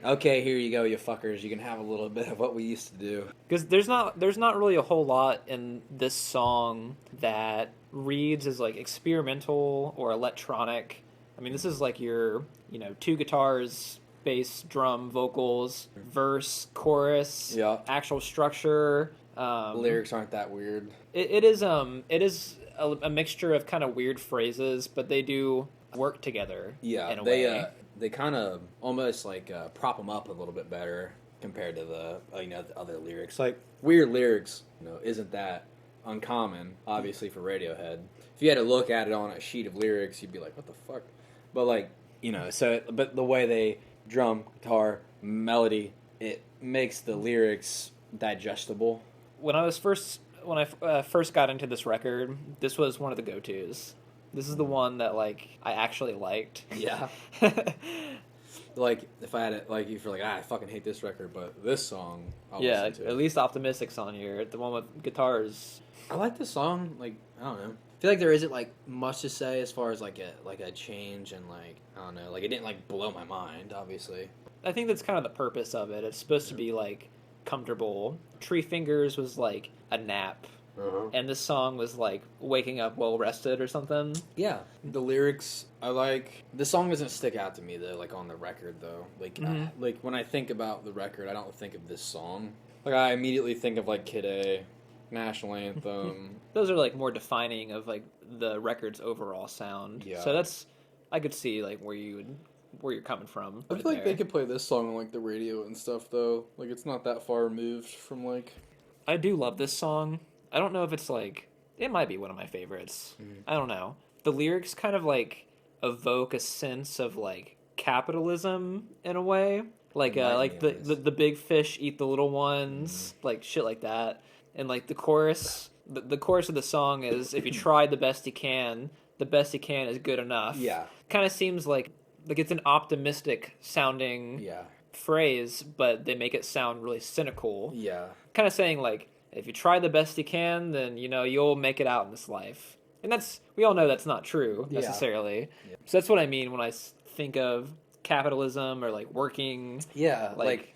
okay, here you go, you fuckers. You can have a little bit of what we used to do. Because there's not really a whole lot in this song that reads as like experimental or electronic. I mean, this is like your, two guitars, bass, drum, vocals, verse, chorus, actual structure. Lyrics aren't that weird. It is a mixture of kind of weird phrases, but they do work together. Yeah, in a way. They kind of almost like prop them up a little bit better compared to the the other lyrics. Like weird lyrics, isn't that uncommon? Obviously for Radiohead, if you had to look at it on a sheet of lyrics, you'd be like, what the fuck? But like but the way they drum, guitar, melody, it makes the lyrics digestible. When I first got into this record, this was one of the go-tos. This is the one that like I actually liked. Yeah. Like if I had it, like if you're like, I fucking hate this record, but this song, I'll listen to it. At least Optimistic's on here. The one with guitars. I like this song. Like I don't know. I feel like there isn't like much to say as far as like a change and like I don't know. Like it didn't like blow my mind. Obviously. I think that's kind of the purpose of it. It's supposed to be like comfortable. Tree Fingers was like a nap. And this song was like waking up well rested or something. Yeah, the lyrics I like. The song doesn't stick out to me though, like on the record though. Like like when I think about the record, I don't think of this song. Like I immediately think of like Kid A, National Anthem. Those are like more defining of like the record's overall sound. Yeah. So I could see like where you're coming from. I feel like they could play this song on like the radio and stuff though. Like it's not that far removed from like. I do love this song. I don't know if it's like it might be one of my favorites. I don't know. The lyrics kind of like evoke a sense of like capitalism in a way, like the big fish eat the little ones, like shit like that. And like the chorus, the chorus of the song is if you try the best you can, the best you can is good enough. Yeah, kind of seems like it's an optimistic sounding phrase, but they make it sound really cynical. Yeah, kind of saying like. If you try the best you can, then, you'll make it out in this life. And we all know that's not true, necessarily. Yeah. So that's what I mean when I think of capitalism or, like, working. Yeah, like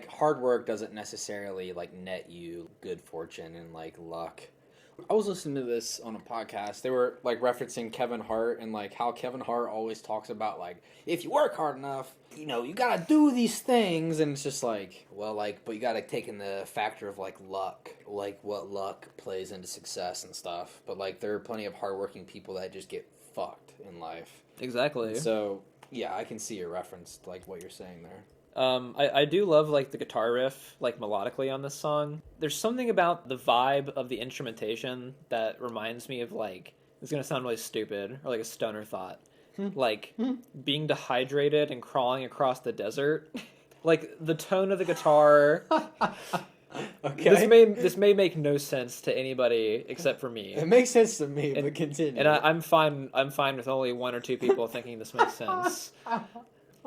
hard work doesn't necessarily, like, net you good fortune and, like, luck. I was listening to this on a podcast. They were, like, referencing Kevin Hart and, like, how Kevin Hart always talks about, like, if you work hard enough, you gotta do these things. And it's just like, well, like, but you gotta take in the factor of, like, luck. Like, what luck plays into success and stuff. But, like, there are plenty of hardworking people that just get fucked in life. Exactly. So, yeah, I can see your reference to, like, what you're saying there. I do love, like, the guitar riff, like, melodically on this song. There's something about the vibe of the instrumentation that reminds me of, like, it's gonna sound really stupid, or, like, a stoner thought. Like, being dehydrated and crawling across the desert. Like, the tone of the guitar, Okay. This may make no sense to anybody except for me. It makes sense to me, but continue. And I'm fine with only one or two people thinking this makes sense.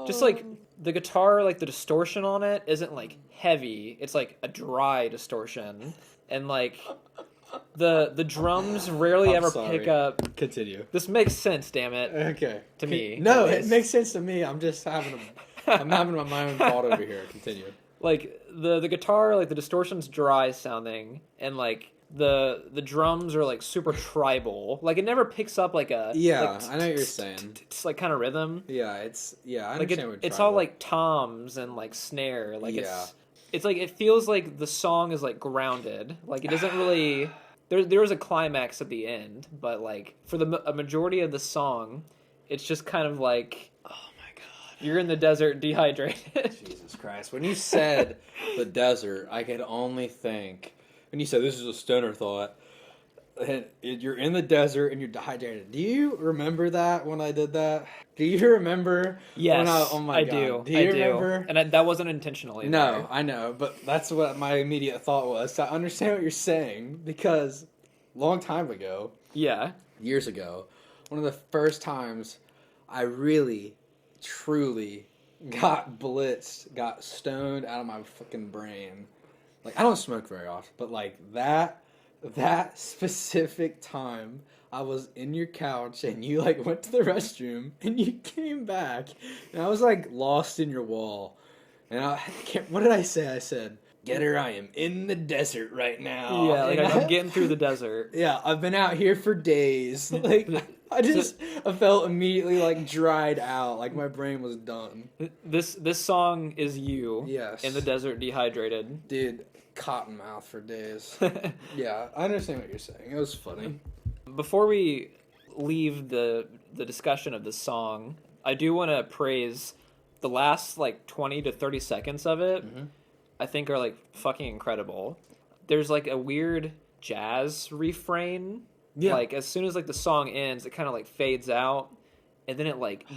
Just like the guitar, like the distortion on it isn't like heavy. It's like a dry distortion. And like the drums rarely ever pick up. Continue. This makes sense, damn it. Okay. To me. No, it makes sense to me. I'm just having I'm having my own thought over here. Continue. Like the guitar, like the distortion's dry sounding, and like the drums are like super tribal. Like it never picks up like a I know what you're saying. It's like kind of rhythm. Yeah, I understand what it's all like toms and like snare. Like it's like it feels like the song is like grounded. Like it doesn't really. There was a climax at the end, but like for a majority of the song, it's just kind of like, oh my god, you're in the desert, dehydrated. Jesus Christ! When you said the desert, I could only think. When you said this is a stoner thought, and you're in the desert and you're dehydrated. Do you remember that when I did that? Do you remember? Yes, oh my God. Do you remember? And that wasn't intentional either. No, I know, but that's what my immediate thought was. So I understand what you're saying because long time ago, years ago, one of the first times I really, truly got blitzed, got stoned out of my fucking brain. Like, I don't smoke very often, but like that specific time, I was in your couch and you like went to the restroom and you came back and I was like lost in your wall. And what did I say? I said, "Get her, I am in the desert right now." Yeah, like I'm getting through the desert. Yeah, I've been out here for days. Like I felt immediately like dried out, like my brain was done. This song is you. Yes. In the desert, dehydrated. Dude, cottonmouth for days. Yeah, I understand what you're saying. It was funny. Before we leave the discussion of this song, I do want to praise the last like 20 to 30 seconds of it. Mm-hmm. I think are like fucking incredible. There's like a weird jazz refrain. Yeah. Like as soon as like the song ends, it kind of like fades out, and then it like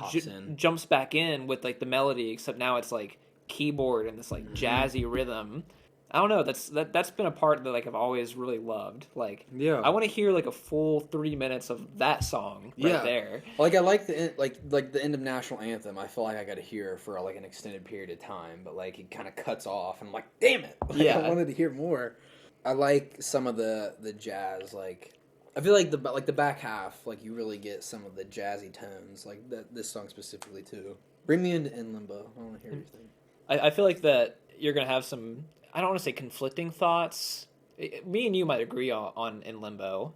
jumps back in with like the melody. Except now it's like keyboard and this like jazzy rhythm. I don't know. That's been a part that like I've always really loved. Like, I want to hear like a full 3 minutes of that song right there. Like I like the like the end of National Anthem. I feel like I got to hear for like an extended period of time, but like it kind of cuts off, and I'm like, damn it! Like, I wanted to hear more. I like some of the jazz. Like I feel like the back half, like you really get some of the jazzy tones. Like this song specifically too. Bring me into In Limbo. I want to hear your thing. I feel like that you're gonna have some. I don't want to say conflicting thoughts. Me and you might agree on In Limbo.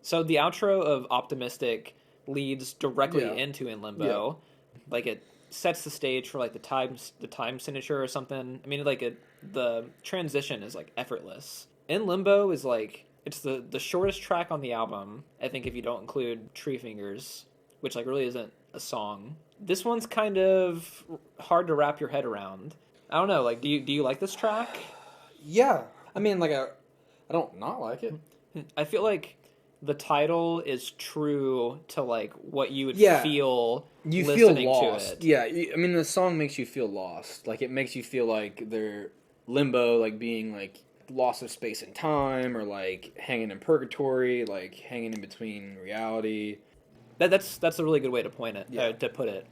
So the outro of Optimistic leads directly into In Limbo. Yeah. Like it sets the stage for like the time signature or something. I mean, like the transition is like effortless. In Limbo is like it's the shortest track on the album. I think if you don't include Tree Fingers, which like really isn't a song. This one's kind of hard to wrap your head around. I don't know. Like, do you like this track? Yeah. I mean, like, I don't not like it. I feel like the title is true to like what you would feel listening feel lost. To it. Yeah. I mean, the song makes you feel lost. Like, it makes you feel like they're limbo, like being like lost of space and time, or like hanging in purgatory, like hanging in between reality. That's a really good way to point it. To put it.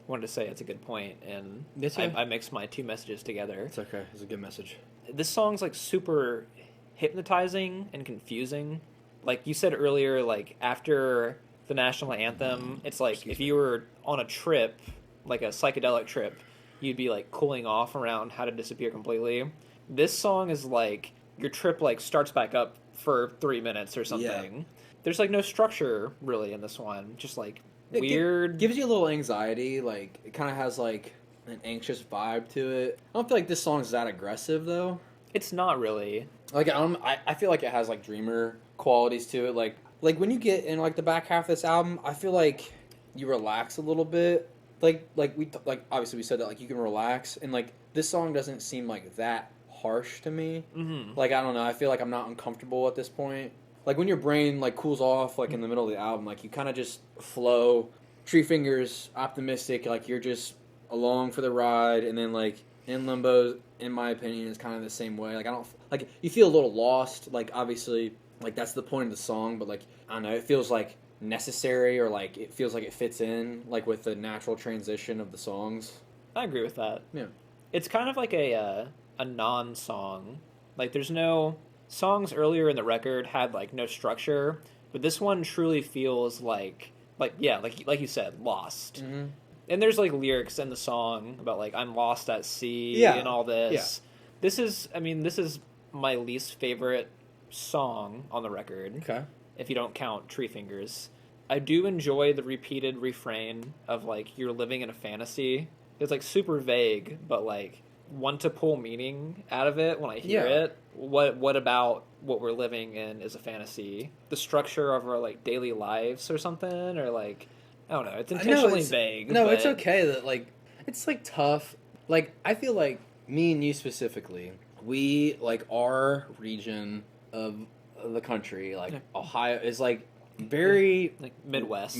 Wanted to say it's a good point, and I mixed my two messages together. It's okay. It's a good message. This song's like super hypnotizing and confusing. Like you said earlier, like after the national anthem, it's like if you were on a trip, like a psychedelic trip, you'd be like cooling off around how to disappear completely. This song is like your trip like starts back up for 3 minutes or something. Yeah. There's like no structure really in this one. Just like weird. Gives you a little anxiety. Like it kind of has like an anxious vibe to it. I don't feel like this song's that aggressive though. It's not really. Like I feel like it has like dreamer qualities to it. Like when you get in like the back half of this album, I feel like you relax a little bit. Like obviously we said that like you can relax, and like this song doesn't seem like that harsh to me. Mm-hmm. Like I don't know. I feel like I'm not uncomfortable at this point. Like, when your brain, like, cools off, like, in the middle of the album, like, you kind of just flow. Tree Fingers, Optimistic, like, you're just along for the ride. And then, like, In Limbo, in my opinion, is kind of the same way. Like I don't like you feel a little lost. Like obviously, like that's the point of the song, but like I don't know, it feels like necessary or like it feels like it fits in like with the natural transition of the songs. I agree with that. Yeah. It's kind of like a non-song. Like there's no songs earlier in the record had like no structure, but this one truly feels like yeah, like you said, lost. Mm-hmm. And there's like lyrics in the song about like I'm lost at sea Yeah. and all this. Yeah. This is my least favorite song on the record. Okay. If you don't count Tree Fingers. I do enjoy the repeated refrain of like you're living in a fantasy. It's like super vague, but like want to pull meaning out of it when I hear it. What about what we're living in is a fantasy? The structure of our like daily lives or something, or like I don't know. It's intentionally vague. No, but it's okay that like it's like tough. Like I feel like me and you specifically, we like our region of the country, like Ohio, is like very like Midwest,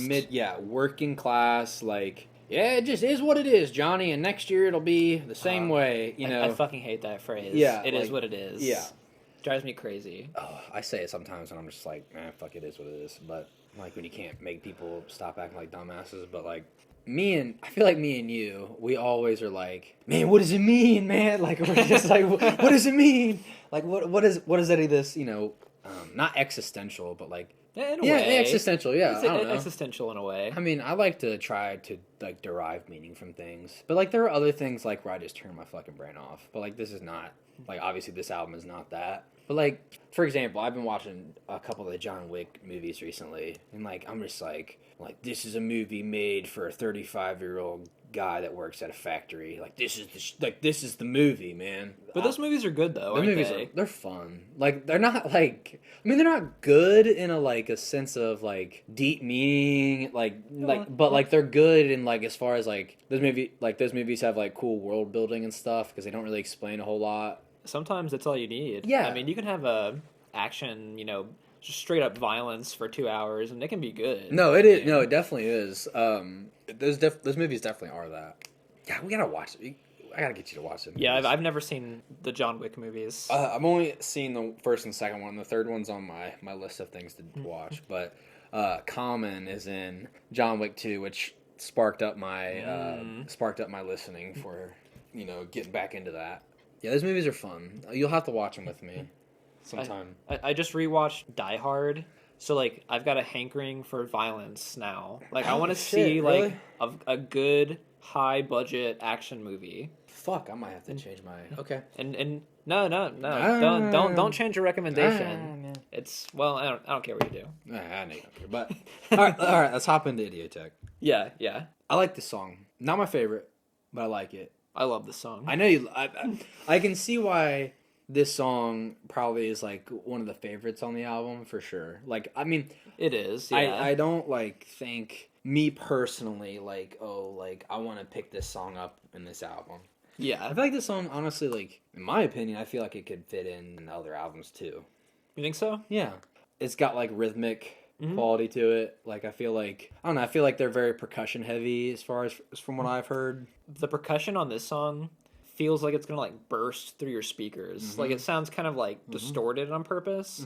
working class. Like it just is what it is, Johnny. And next year it'll be the same way. You know, I fucking hate that phrase. Yeah, it is what it is. Yeah, drives me crazy. Oh, I say it sometimes, and I'm just like, man, fuck, it is what it is. But like when you can't make people stop acting like dumbasses, but like I feel like me and you, we always are like, man, what does it mean, man? Like we're just like, what does it mean? Like what is any of this? You know, not existential, but like in a way. existential. Yeah, it's I don't know. Existential in a way. I mean, I like to try to like derive meaning from things, but like there are other things like where I just turn my fucking brain off. But like this is not like obviously this album is not that. But like for example, I've been watching a couple of the John Wick movies recently, and like I'm just like this is a movie made for a 35-year-old guy that works at a factory. Like this is the movie, man. But those movies are good though. The movies they're fun. Like they're not like they're not good in a sense of like deep meaning, but they're good in like as far as like those movies have like cool world building and stuff because they don't really explain a whole lot. Sometimes that's all you need. Yeah. I mean, you can have a action, just straight up violence for 2 hours, and it can be good. No, it is. No, it definitely is. Those movies definitely are that. Yeah, we gotta watch it. I gotta get you to watch it. Yeah, I've never seen the John Wick movies. I've only seen the first and second one. The third one's on my list of things to watch. But Common is in John Wick 2, which sparked up my listening for getting back into that. Yeah, those movies are fun. You'll have to watch them with me sometime. I just rewatched Die Hard, so like I've got a hankering for violence now. Like I want to see really? like a good high budget action movie. Fuck, I might have to change my okay. And no, don't change your recommendation. It's I don't care what you do. I know you don't care, but all right, let's hop into Idiotech. Yeah. I like this song. Not my favorite, but I like it. I love this song. I know you. I can see why this song probably is like one of the favorites on the album for sure. Like, I mean, it is. Yeah. I don't think me personally I want to pick this song up in this album. Yeah, I feel like this song, honestly, like in my opinion, I feel like it could fit in other albums too. You think so? Yeah, it's got like rhythmic quality to it. Like I feel like they're very percussion heavy as far as from what I've heard. The percussion on this song feels like it's gonna like burst through your speakers. Like it sounds kind of like distorted on purpose.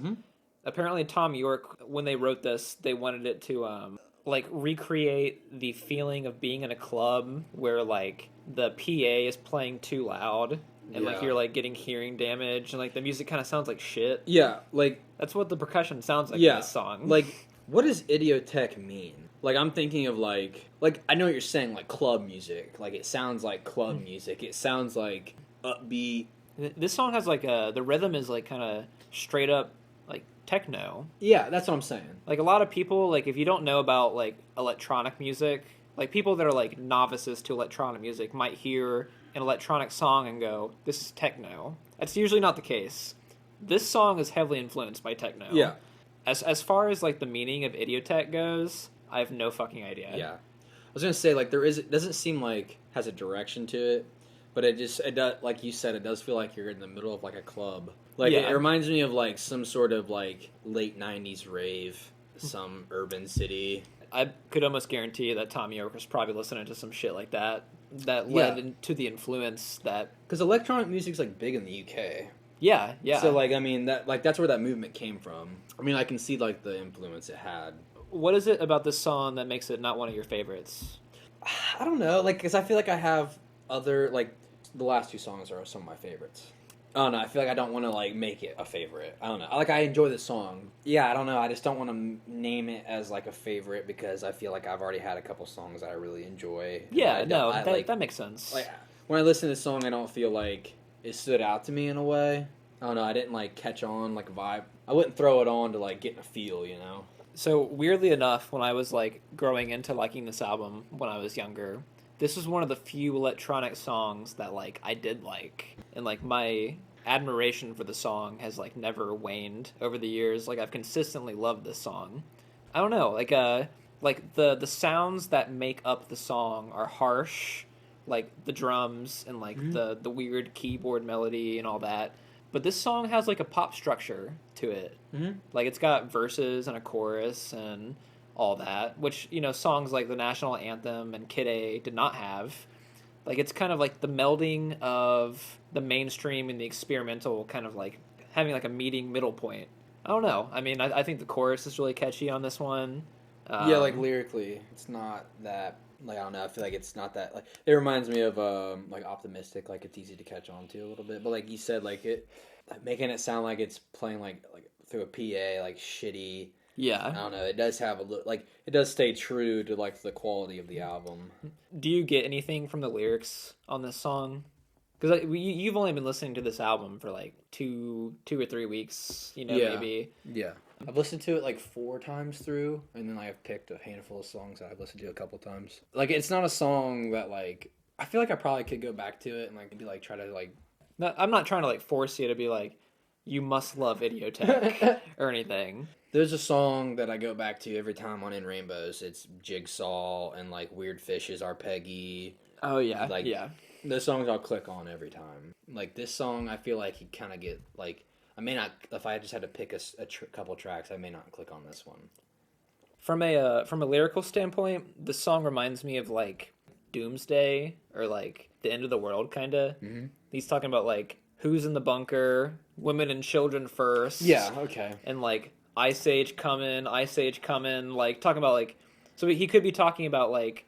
Apparently Tom York, when they wrote this, they wanted it to like recreate the feeling of being in a club where like the PA is playing too loud and like you're like getting hearing damage and like the music kind of sounds like shit. Yeah, like that's what the percussion sounds like in this song. Like what does Idiotech mean? Like I'm thinking of like I know what you're saying, like club music. Like it sounds like club music. It sounds like upbeat. This song has like the rhythm is like kind of straight up like techno. Yeah, that's what I'm saying. Like a lot of people, like if you don't know about like electronic music, like people that are like novices to electronic music might hear an electronic song and go, "This is techno." That's usually not the case. This song is heavily influenced by techno. Yeah. As far as like the meaning of Idiotech goes, I have no fucking idea. Yeah. I was gonna say like it doesn't seem like has a direction to it, but it does, like you said, it does feel like you're in the middle of like a club. Like it reminds me of like some sort of like late 90s rave, some urban city. I could almost guarantee that Tom York was probably listening to some shit like that that led to the influence that... Because electronic music's, like, big in the UK. Yeah. So, like, I mean, that's where that movement came from. I mean, I can see, like, the influence it had. What is it about this song that makes it not one of your favorites? I don't know, like, because I feel like I have other, like, the last 2 songs are some of my favorites. I don't know, I feel like I don't want to, like, make it a favorite. I don't know. Like, I enjoy the song. Yeah, I don't know, I just don't want to name it as, like, a favorite because I feel like I've already had a couple songs that I really enjoy. Yeah, that makes sense. Like, when I listen to this song, I don't feel like it stood out to me in a way. I don't know, I didn't, like, catch on, like, a vibe. I wouldn't throw it on to, like, get in a feel, you know? So, weirdly enough, when I was, like, growing into liking this album when I was younger, this was one of the few electronic songs that, like, I did like. And, like, my admiration for the song has, like, never waned over the years. Like, I've consistently loved this song. I don't know, like the sounds that make up the song are harsh, like the drums and, like, the weird keyboard melody and all that. But this song has, like, a pop structure to it. Mm-hmm. Like, it's got verses and a chorus and all that, which, you know, songs like the National Anthem and Kid A did not have. Like, it's kind of like the melding of the mainstream and the experimental, kind of like having, like, a meeting middle point. I don't know. I mean, I think the chorus is really catchy on this one. Yeah, like, lyrically, it's not that... Like, I don't know, I feel like it's not that, like, it reminds me of, like, Optimistic, like, it's easy to catch on to a little bit, but, like you said, like, it, making it sound like it's playing, like through a PA, like, shitty. Yeah. I don't know, it does have a look, like, it does stay true to, like, the quality of the album. Do you get anything from the lyrics on this song? Because, like, you've only been listening to this album for, like, two or 3 weeks, you know, maybe. Yeah. I've listened to it, like, 4 times through, and then I've picked a handful of songs that I've listened to a couple times. Like, it's not a song that, like, I feel like I probably could go back to it and, like, maybe, like, try to, like... No, I'm not trying to, like, force you to be, like, you must love Idiotech or anything. There's a song that I go back to every time on In Rainbows. It's Jigsaw and, like, Weird Fishes, Arpeggi. Oh, yeah, like, yeah. Those songs I'll click on every time. Like, this song, I feel like you kind of get, like... I may not, if I just had to pick a couple tracks, I may not click on this one. From a lyrical standpoint, the song reminds me of, like, Doomsday or, like, the end of the world, kind of. Mm-hmm. He's talking about, like, who's in the bunker, women and children first. Yeah, okay. And, like, Ice Age coming, like, talking about, like... So he could be talking about, like,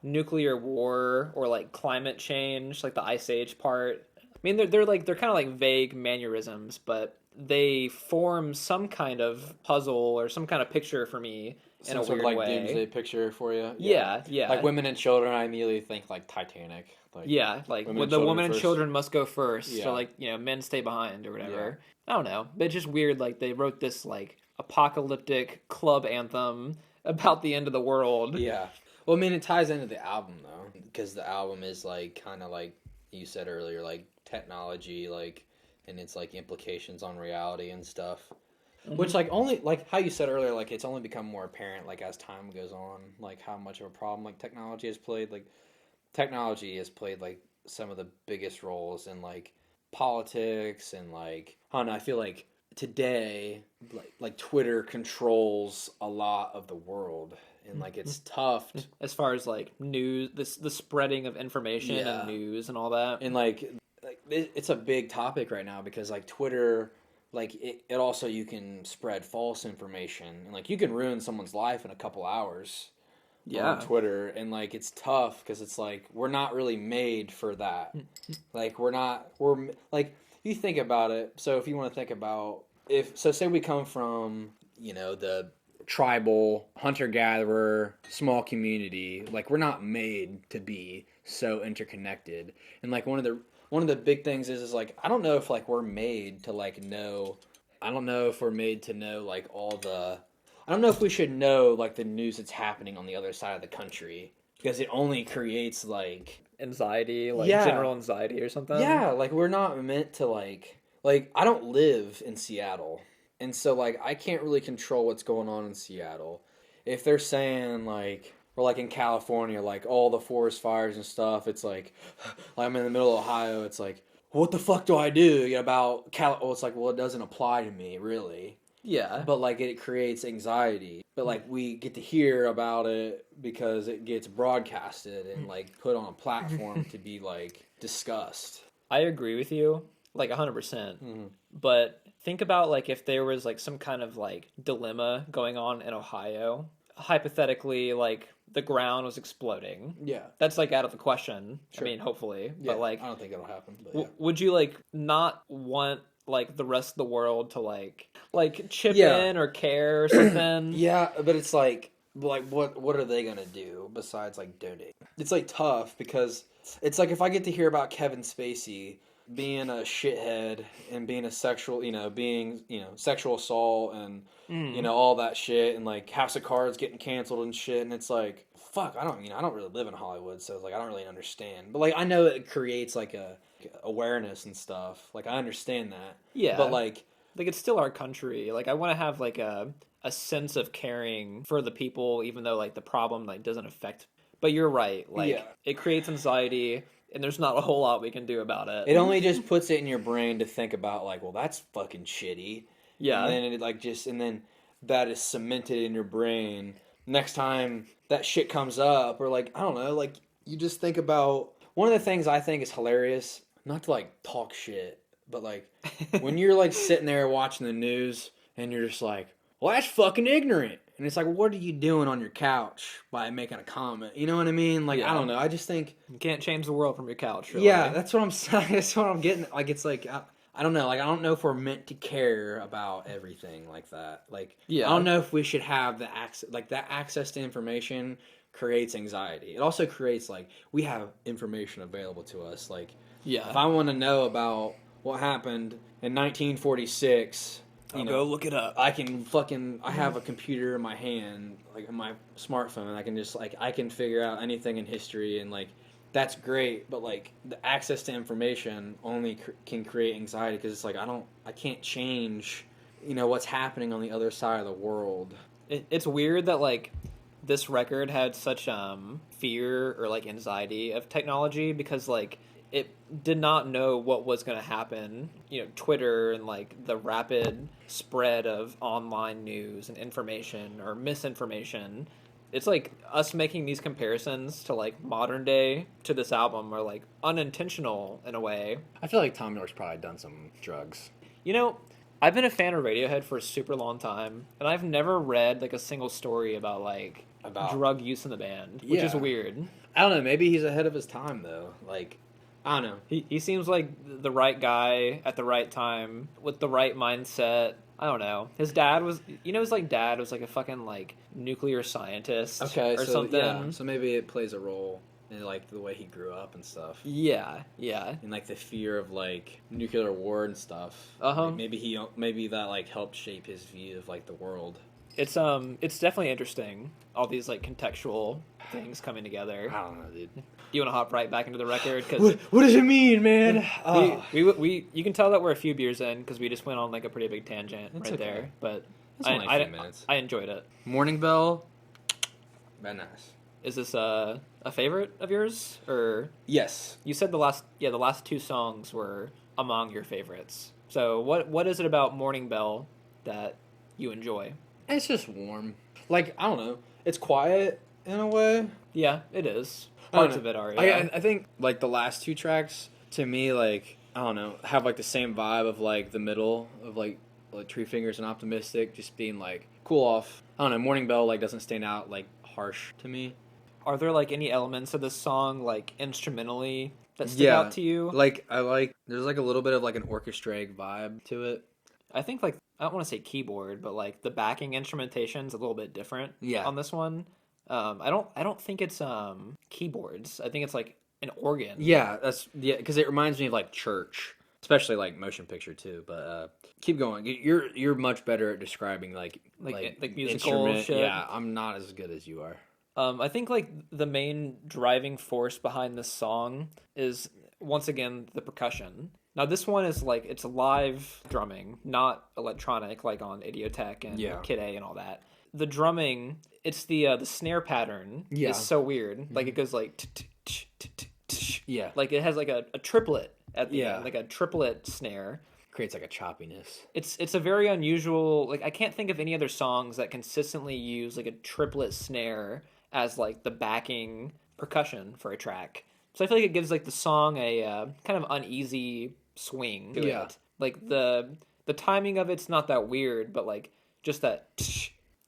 nuclear war or, like, climate change, like the Ice Age part. I mean, they're kind of like vague mannerisms, but they form some kind of puzzle or some kind of picture for me in a weird way. Like doomsday picture for you. Yeah. Like women and children, I immediately think like Titanic. Like, yeah, like the women and children must go first, so, like, you know, men stay behind or whatever. Yeah. I don't know, but it's just weird. Like, they wrote this, like, apocalyptic club anthem about the end of the world. Yeah. Well, I mean, it ties into the album though, because the album is, like, kind of like you said earlier, like, technology, like, and its, like, implications on reality and stuff. Mm-hmm. Which, like, only, like, how you said earlier, like, it's only become more apparent, like, as time goes on, like, how much of a problem, like, technology has played, like, some of the biggest roles in, like, politics and, like, I don't know, I feel like today, like Twitter controls a lot of the world. And, like, it's tough. As far as, like, news, the spreading of information and news and all that. And, like it's a big topic right now because, like, Twitter, like, it also, you can spread false information. And, like, you can ruin someone's life in a couple hours on Twitter. And, like, it's tough because it's, like, we're not really made for that. Like, like, you think about it. So if you want to think about, say we come from, you know, the tribal, hunter-gatherer, small community, like, we're not made to be so interconnected. And, like, one of the big things is like, I don't know if, like, we're made to, like, know, I don't know if we're made to know, like, I don't know if we should know, like, the news that's happening on the other side of the country, because it only creates, like, anxiety, like, general anxiety or something. Yeah, like, we're not meant to, like, I don't live in Seattle. And so, like, I can't really control what's going on in Seattle. If they're saying, like, or, like, in California, like, all the forest fires and stuff, it's like I'm in the middle of Ohio, it's like, what the fuck do I do about well, it's like, well, it doesn't apply to me, really. Yeah. But like it creates anxiety. But like we get to hear about it because it gets broadcasted and like put on a platform to be like discussed. I agree with you, like 100%. Mm-hmm. But think about like if there was like some kind of like dilemma going on in Ohio, hypothetically, like the ground was exploding. Yeah. That's like out of the question. Sure. I mean, hopefully, Yeah, but like, I don't think it'll happen. But yeah. would you like not want like the rest of the world to like chip Yeah. in or care or something? Yeah, but it's like what are they gonna do besides like donate? It's like tough because it's like if I get to hear about Kevin Spacey being a shithead and being a sexual, sexual assault and all that shit, and like House of Cards getting canceled and shit, and it's like fuck, I don't really live in Hollywood, so it's like I don't really understand. But like I know it creates like a awareness and stuff. Like I understand that. Yeah. But like it's still our country. Like I want to have like a sense of caring for the people, even though like the problem like doesn't affect. But you're right. Like it creates anxiety, and there's not a whole lot we can do about it. It only just puts it in your brain to think about like, well, that's fucking shitty. Yeah. And then and then that is cemented in your brain. Next time that shit comes up, or like I don't know, like you just think about one of the things I think is hilarious. Not to like talk shit, but like when you're like sitting there watching the news and you're just like, well, that's fucking ignorant. And it's like, what are you doing on your couch by making a comment? You know what I mean? Like, I don't know. I just think you can't change the world from your couch. Really. Yeah, that's what I'm saying. That's what I'm getting. Like, it's like, I don't know. Like, I don't know if we're meant to care about everything like that. Like, I don't know if we should have the access, like that access to information creates anxiety. It also creates like, we have information available to us. Like, if I want to know about what happened in 1946, I'll go look it up. I have a computer in my hand, like in my smartphone, and I can just like, I can figure out anything in history, and like, that's great, but like the access to information only can create anxiety because it's like, I can't change, what's happening on the other side of the world. It's weird that like this record had such fear or like anxiety of technology because like it did not know what was going to happen. Twitter and like the rapid spread of online news and information or misinformation. It's like us making these comparisons to like modern day to this album are like unintentional in a way. I feel like Tom York's probably done some drugs. I've been a fan of Radiohead for a super long time, and I've never read like a single story about drug use in the band, which is weird. I don't know. Maybe he's ahead of his time though. Like, I don't know. He seems like the right guy at the right time with the right mindset. I don't know. His dad was, his like dad was like a fucking like nuclear scientist or something. Yeah, so maybe it plays a role in like the way he grew up and stuff. Yeah. And like the fear of like nuclear war and stuff. Uh-huh. Maybe that like helped shape his view of like the world. It's definitely interesting. All these like contextual things coming together. I don't know, dude. You want to hop right back into the record? Cause what does it mean, man? we you can tell that we're a few beers in because we just went on like a pretty big tangent there. But only a few minutes. I enjoyed it. Morning Bell, very nice. Is this a favorite of yours or? Yes. You said the last two songs were among your favorites. So what is it about Morning Bell that you enjoy? It's just warm. Like, I don't know. It's quiet in a way. Yeah, it is. Parts of it are, yeah. I think, like, the last two tracks, to me, like, I don't know, have, like, the same vibe of, like, the middle of, like Tree Fingers and Optimistic, just being, like, cool off. I don't know, Morning Bell, like, doesn't stand out, like, harsh to me. Are there, like, any elements of this song, like, instrumentally that stick out to you? Like, there's, like, a little bit of, like, an orchestrated vibe to it. I think, like, I don't want to say keyboard, but, like, the backing instrumentation's a little bit different on this one. I don't think it's keyboards. I think it's like an organ. Yeah, because it reminds me of like church, especially like motion picture too. But keep going. You're much better at describing like musical shit. Yeah, I'm not as good as you are. I think like the main driving force behind this song is once again the percussion. Now this one is like it's live drumming, not electronic like on Idiotech and Kid A and all that. The drumming, it's the snare pattern is so weird. Like it goes like like it has like a triplet at the end, like a triplet snare. creates like a choppiness. It's a very unusual, like I can't think of any other songs that consistently use like a triplet snare as like the backing percussion for a track. So I feel like it gives like the song a kind of uneasy swing to Yeah. it. Like the timing of it's not that weird, but like just that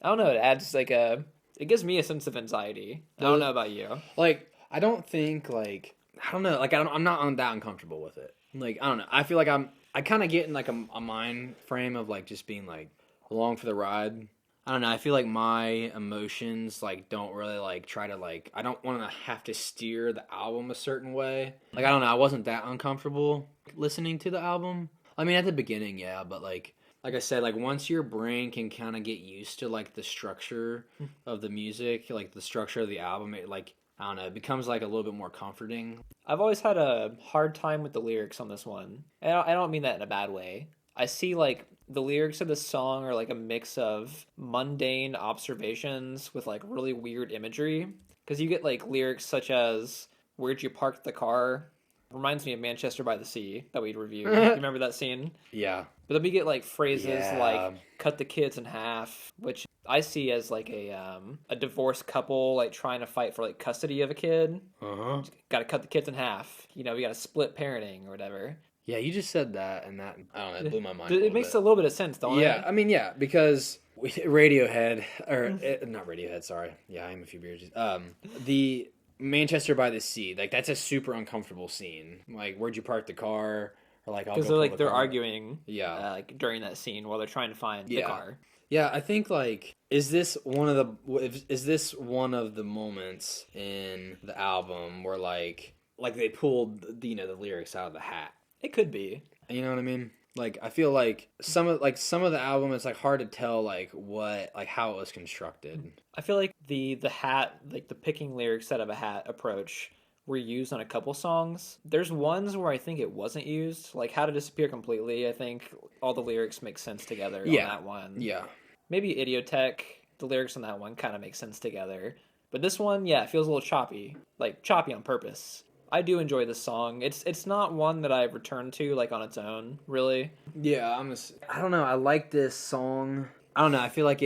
I don't know, it adds like it gives me a sense of anxiety. I don't know about you. Like, I don't think, like, I don't know, like, I'm not that uncomfortable with it. Like, I don't know. I feel like I kind of get in, like, a mind frame of, like, just being, like, along for the ride. I don't know. I feel like my emotions, like, don't really, like, try to, like, I don't want to have to steer the album a certain way. Like, I don't know. I wasn't that uncomfortable listening to the album. I mean, at the beginning, yeah, but, like I said, like once your brain can kind of get used to like the structure of the music, like the structure of the album, it like I don't know, it becomes like a little bit more comforting. I've always had a hard time with the lyrics on this one. I don't mean that in a bad way. I see like the lyrics of this song are like a mix of mundane observations with like really weird imagery. Because you get like lyrics such as "Where'd you park the car?" Reminds me of Manchester by the Sea that we'd reviewed. You remember that scene? Yeah. But then we get like phrases Yeah. like "cut the kids in half," which I see as like a divorced couple like trying to fight for like custody of a kid. Uh-huh. Got to cut the kids in half. You know, we got to split parenting or whatever. Yeah, you just said that and that I don't know, it blew my mind. It makes a little bit of sense, don't it? Yeah, I mean, yeah, because Radiohead or not Radiohead, sorry. Yeah, I'm a few beers. The Manchester by the Sea, like that's a super uncomfortable scene. Like, where'd you park the car? Or like, I'll go Because pull they're the car. arguing, Yeah, like during that scene while they're trying to find the Yeah. car. yeah. I think like, is this one of the moments in the album where like they pulled the lyrics out of the hat? It could be. You know what I mean? Like I feel like some of the album it's like hard to tell like how it was constructed. I feel like the hat, like the picking lyrics out of a hat approach, were used on a couple songs. There's ones where I think it wasn't used, like "How to Disappear Completely." I think all the lyrics make sense together on that one. Yeah. Maybe Idiotech, the lyrics on that one kind of make sense together. But this one, yeah, it feels a little choppy, like choppy on purpose. I do enjoy this song. It's not one that I return to like on its own, really. Yeah, I don't know. I like this song. I don't know. I feel like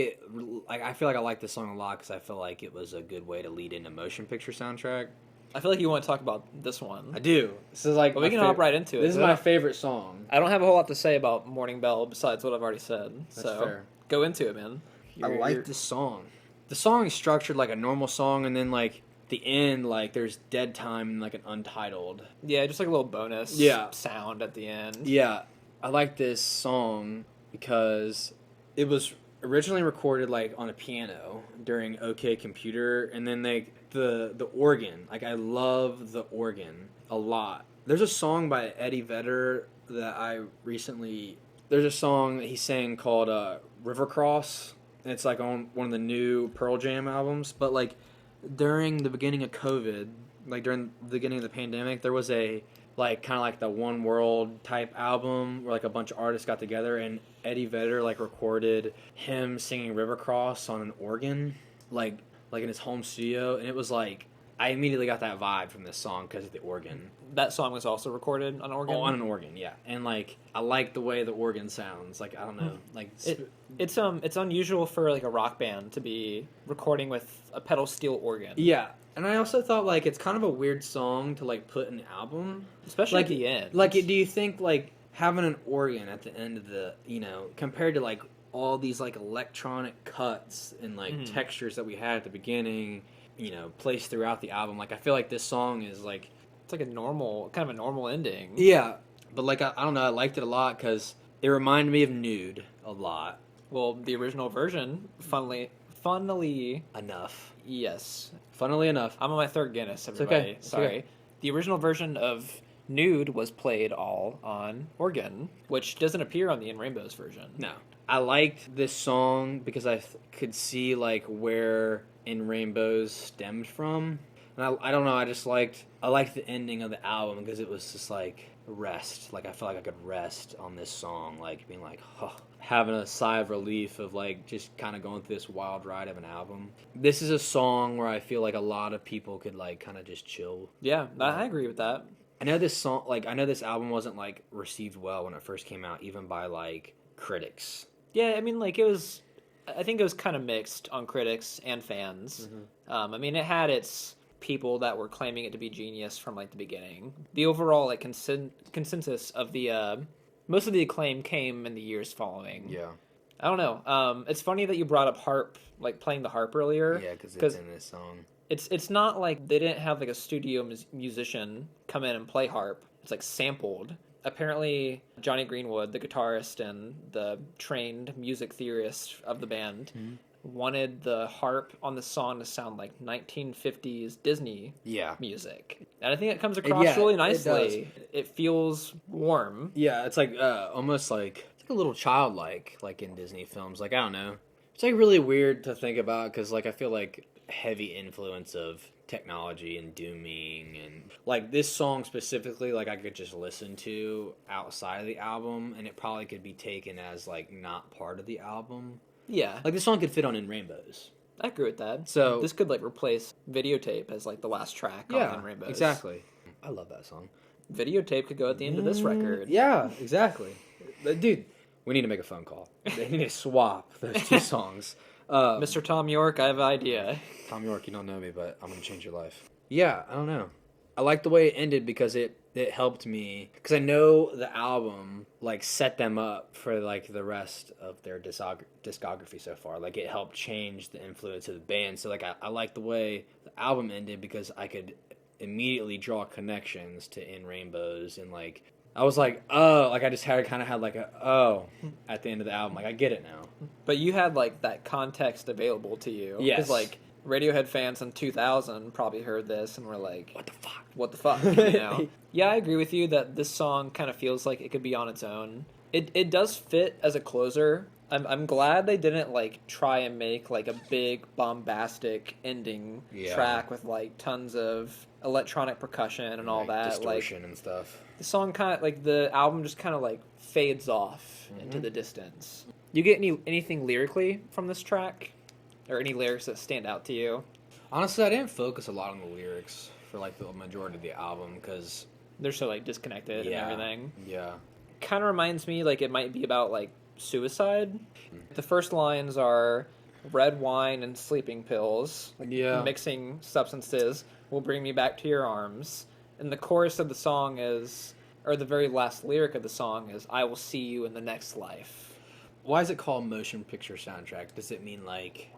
I like this song a lot because I feel like it was a good way to lead into motion picture soundtrack. I feel like you want to talk about this one. I do. This is like But we can hop right into it. This is my favorite song. I don't have a whole lot to say about Morning Bell besides what I've already said. That's so fair. Go into it, man. I like this song. The song is structured like a normal song, and then like the end, like there's dead time and like an untitled. Yeah, just like a little bonus sound at the end. Yeah, I like this song because it was originally recorded like on a piano during OK Computer, and then the organ. Like I love the organ a lot. There's a song by Eddie Vedder that I recently. There's a song that he sang called River Cross, and it's like on one of the new Pearl Jam albums. But like during the beginning of COVID, like during the beginning of the pandemic, there was a like kind of like the One World type album where like a bunch of artists got together, and Eddie Vedder like recorded him singing River Cross on an organ, like in his home studio, and it was like I immediately got that vibe from this song because of the organ. That song was also recorded on organ? Oh, on an organ, yeah. And like I like the way the organ sounds. Like I don't know, like it's unusual for like a rock band to be recording with a pedal steel organ. Yeah. And I also thought like it's kind of a weird song to like put in an album, especially like, at the end. Like, do you think like having an organ at the end of the compared to like all these like electronic cuts and like textures that we had at the beginning, placed throughout the album, like I feel like this song is like it's like kind of a normal ending. Yeah, but like I don't know, I liked it a lot because it reminded me of Nude a lot. Well, the original version, funnily enough. Yes. Funnily enough. I'm on my third Guinness, everybody. It's okay. Sorry. Okay. The original version of Nude was played all on organ, which doesn't appear on the In Rainbows version. No. I liked this song because I could see like where In Rainbows stemmed from. And I don't know, I liked the ending of the album because it was just like rest. Like I felt like I could rest on this song, like being like, having a sigh of relief of like just kind of going through this wild ride of an album. This is a song where I feel like a lot of people could like kind of just chill. Yeah, I agree with that. I know this song, like, I know this album wasn't, like, received well when it first came out, even by, like, critics. Yeah, I mean, like, I think it was kind of mixed on critics and fans. I mean, it had its people that were claiming it to be genius from, like, the beginning. The overall, like, consensus of the, most of the acclaim came in the years following. Yeah. I don't know. It's funny that you brought up harp, like, playing the harp earlier. Yeah, because it's in this song. It's not like they didn't have like a studio musician come in and play harp. It's like sampled. Apparently, Johnny Greenwood, the guitarist and the trained music theorist of the band, wanted the harp on the song to sound like 1950s Disney music. And I think it comes across really nicely. It feels warm. Yeah, it's like almost like it's like a little childlike, like in Disney films. Like, I don't know. It's like really weird to think about because like I feel like heavy influence of technology and dooming and like this song specifically, like I could just listen to outside of the album and it probably could be taken as like not part of the album. Yeah. Like this song could fit on In Rainbows. I agree with that. So this could like replace Videotape as like the last track on In Rainbows. Exactly. I love that song. Videotape could go at the end of this record. Yeah, exactly. Dude, we need to make a phone call. They need to swap those two songs. Mr. Tom York, I have an idea. Tom York, you don't know me, but I'm going to change your life. Yeah, I don't know. I like the way it ended because it helped me. Because I know the album, like, set them up for, like, the rest of their discography so far. Like, it helped change the influence of the band. So, like, I like the way the album ended because I could immediately draw connections to In Rainbows and, like, I was like, oh, like I just kind of had like a oh at the end of the album. Like I get it now. But you had like that context available to you. Yes. Because like Radiohead fans in 2000 probably heard this and were like, What the fuck? What the fuck? You know? Yeah, I agree with you that this song kind of feels like it could be on its own. It does fit as a closer. I'm glad they didn't like try and make like a big bombastic ending track with like tons of electronic percussion and all that, distortion and stuff. The song kind of like the album just kind of like fades off into the distance. You get anything lyrically from this track, or any lyrics that stand out to you? Honestly, I didn't focus a lot on the lyrics for like the majority of the album because they're so like disconnected and everything. Yeah, kind of reminds me like it might be about like suicide. The first lines are red wine and sleeping pills, like mixing substances will bring me back to your arms. And the chorus of the song is, or the very last lyric of the song is, I will see you in the next life. Why is it called motion picture soundtrack? Does it mean like,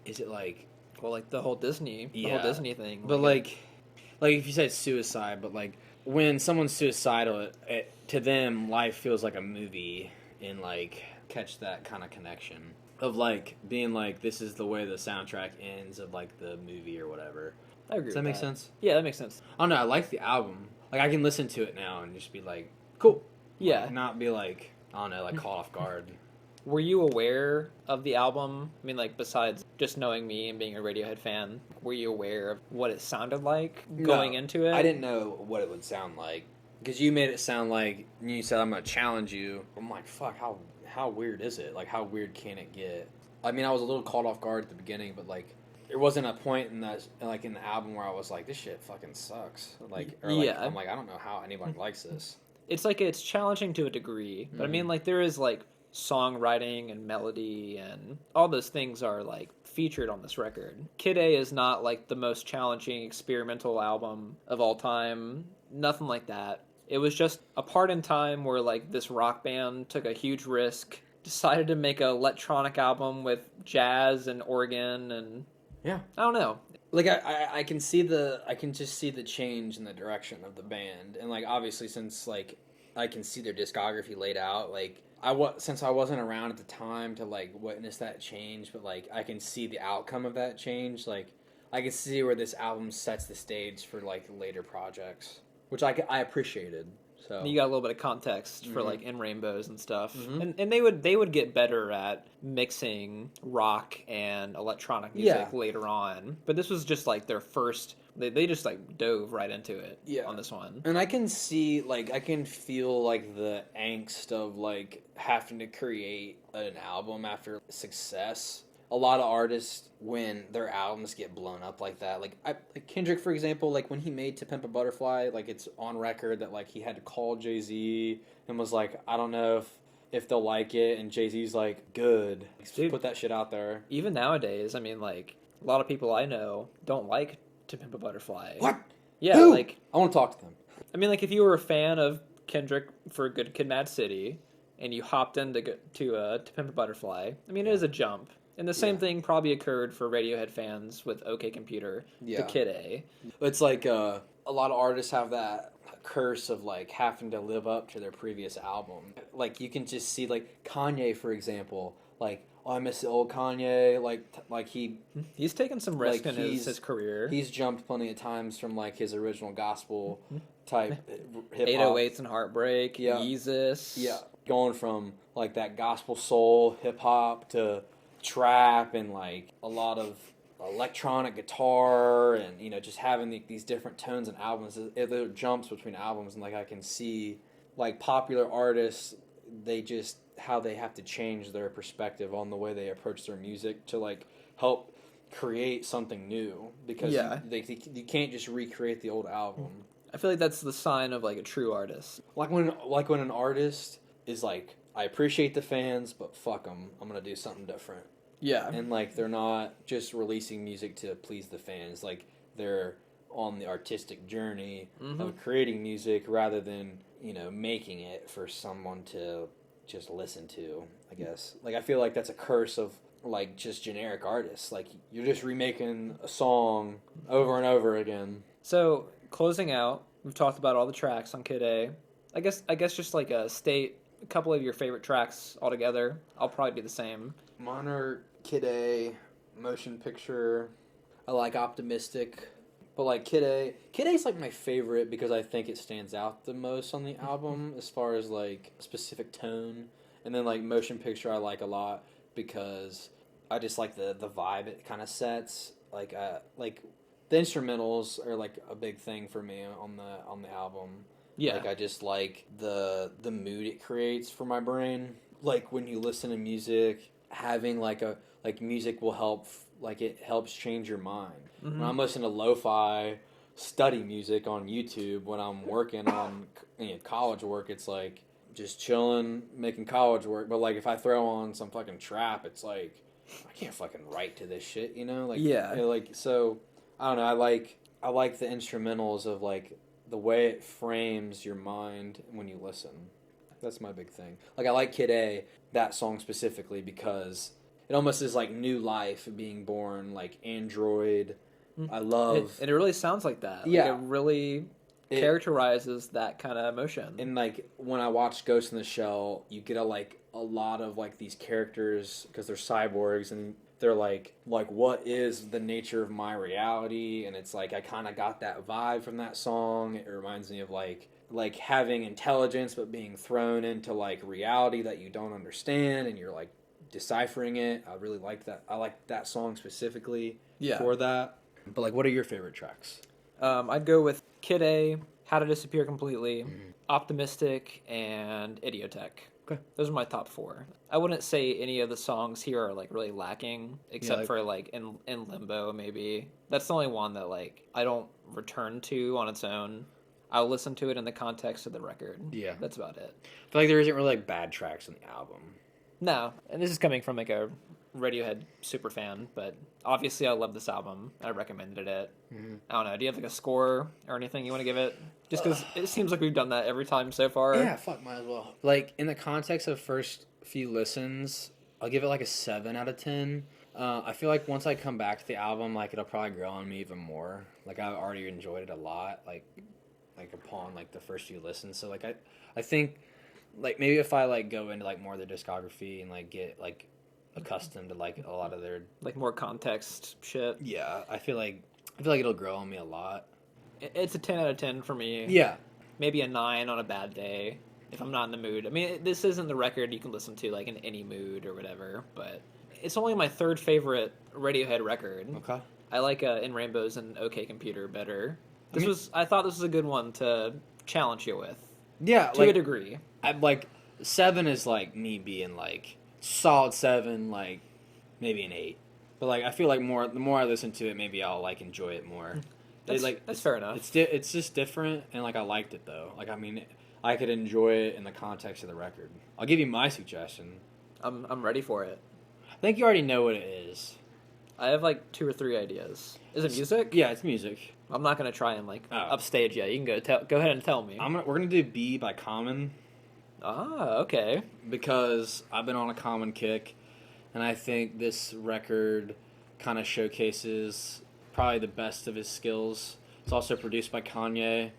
is it like, well, like the whole Disney thing. But like if you said suicide, but like when someone's suicidal, to them life feels like a movie, and like catch that kind of connection of like being like this is the way the soundtrack ends of like the movie or whatever. I agree. Does that make sense? Yeah, that makes sense. I don't know. I like the album. Like I can listen to it now and just be like, cool. Yeah. Like, not be like, I don't know, like caught off guard. Were you aware of the album? I mean, like, besides just knowing me and being a Radiohead fan, were you aware of what it sounded like going into it? I didn't know what it would sound like. Because you made it sound like, you said, I'm going to challenge you. I'm like, fuck, how weird is it? Like, how weird can it get? I mean, I was a little caught off guard at the beginning, but, like, there wasn't a point in that, like, in the album where I was like, this shit fucking sucks. Like, or, like, I'm like, I don't know how anybody likes this. It's, like, it's challenging to a degree. But, I mean, like, there is, like, songwriting and melody and all those things are like featured on this record. Kid A is not like the most challenging experimental album of all time. Nothing like that. It was just a part in time where like this rock band took a huge risk, decided to make an electronic album with jazz and organ and I don't know. Like I can just see the change in the direction of the band, and like obviously since like I can see their discography laid out, like since I wasn't around at the time to like witness that change, but like I can see the outcome of that change. Like I can see where this album sets the stage for like later projects, which I appreciated. So you got a little bit of context for like In Rainbows and stuff, and they would get better at mixing rock and electronic music later on. But this was just like their first. They just like dove right into it on this one. And I can see like I can feel like the angst of like having to create an album after success. a lot of artists, when their albums get blown up like that, like Kendrick, for example, like when he made To Pimp a Butterfly, like it's on record that like he had to call Jay-Z and was like, I don't know if they'll like it, and Jay-Z's like, good. Dude, put that shit out there. Even nowadays, I mean, like, a lot of people I know don't like To Pimp a Butterfly. What? Yeah, Who? like... I want to talk to them. I mean, like, if you were a fan of Kendrick for Good Kid, Mad City, and you hopped into To Pimp a Butterfly, I mean, it is a jump. And the same thing probably occurred for Radiohead fans with OK Computer, the Kid A. It's like a lot of artists have that curse of like having to live up to their previous album. Like you can just see like Kanye, for example, like, oh, I miss the old Kanye. Like he's taken some risk like in his career. He's jumped plenty of times from like his original gospel type hip hop. 808s and Heartbreak, Yeezus. Yeah, going from like that gospel soul hip hop to trap and like a lot of electronic guitar, and just having these different tones and albums. There jumps between albums, and like I can see like popular artists, how they have to change their perspective on the way they approach their music to like help create something new, because you can't just recreate the old album. I feel like that's the sign of like a true artist. Like when an artist is like, I appreciate the fans, but fuck them, I'm gonna do something different. Yeah. And like they're not just releasing music to please the fans. Like they're on the artistic journey of creating music rather than, making it for someone to just listen to, I guess. Like I feel like that's a curse of like just generic artists. Like you're just remaking a song over and over again. So, closing out, we've talked about all the tracks on Kid A. I guess just like state a couple of your favorite tracks altogether. I'll probably be the same. Mine are Kid A, Motion Picture. I like Optimistic. But like Kid A's like my favorite because I think it stands out the most on the album as far as like specific tone. And then like Motion Picture I like a lot because I just like the vibe it kind of sets. Like the instrumentals are like a big thing for me on the album. Yeah. Like I just like the mood it creates for my brain. Like when you listen to music, having music will help, like it helps change your mind. When I'm listening to lo-fi study music on YouTube when I'm working on college work, it's like just chilling, making college work. But like if I throw on some fucking trap, it's like I can't fucking write to this shit, Like like so I don't know. I like the instrumentals of like the way it frames your mind when you listen. That's my big thing. Like I like Kid A, that song specifically, because it almost is like new life being born, like Android. I love it really sounds like that. Yeah. Like it really characterizes that kind of emotion. And like when I watch Ghost in the Shell, you get a lot of like these characters because they're cyborgs and they're like what is the nature of my reality? And it's like I kind of got that vibe from that song. It reminds me of like having intelligence but being thrown into like reality that you don't understand and you're like deciphering it. I really like that. I like that song specifically for that. But like, what are your favorite tracks? I'd go with Kid A, How to Disappear Completely, Optimistic, and Idiotech. Okay. Those are my top 4. I wouldn't say any of the songs here are like really lacking, except for like in Limbo maybe. That's the only one that like I don't return to on its own. I'll listen to it in the context of the record. Yeah. That's about it. I feel like there isn't really like bad tracks on the album. No, and this is coming from like a Radiohead super fan, but obviously I love this album. I recommended it. I don't know. Do you have like a score or anything you want to give it? Just because it seems like we've done that every time so far. Yeah, might as well. Like in the context of first few listens, I'll give it like a 7 out of 10. I feel like once I come back to the album, like it'll probably grow on me even more. Like I already enjoyed it a lot. Like upon like the first few listens. So like I think like maybe if I like go into like more of their discography and like get like accustomed to like a lot of their like more context shit. Yeah, I feel like it'll grow on me a lot. It's a 10 out of 10 for me. Yeah. Maybe a 9 on a bad day if I'm not in the mood. I mean, this isn't the record you can listen to like in any mood or whatever, but it's only my 3rd favorite Radiohead record. Okay. I like In Rainbows and OK Computer better. I thought this was a good one to challenge you with. Yeah, to a degree. I'm like 7 is like me being like solid 7, like maybe an 8. But like I feel like the more I listen to it, maybe I'll like enjoy it more. That's fair enough. It's just different, and like I liked it though. Like I mean, I could enjoy it in the context of the record. I'll give you my suggestion. I'm ready for it. I think you already know what it is. I have like 2 or 3 ideas. Is it music? Yeah, it's music. I'm not gonna try and like upstage yet. You can go ahead and tell me. We're gonna do "B" by Common. Ah, okay. Because I've been on a Common kick, and I think this record kind of showcases probably the best of his skills. It's also produced by Kanye.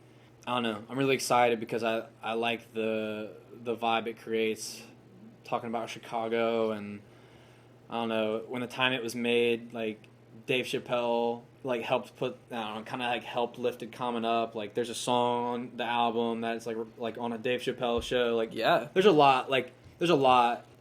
I don't know. I'm really excited because I like the vibe it creates, talking about Chicago, and I don't know, when the time it was made, like Dave Chappelle like helped put, I don't know, kind of like helped lifted Common up. Like there's a song on the album that's like on a Dave Chappelle show. Like yeah, there's a lot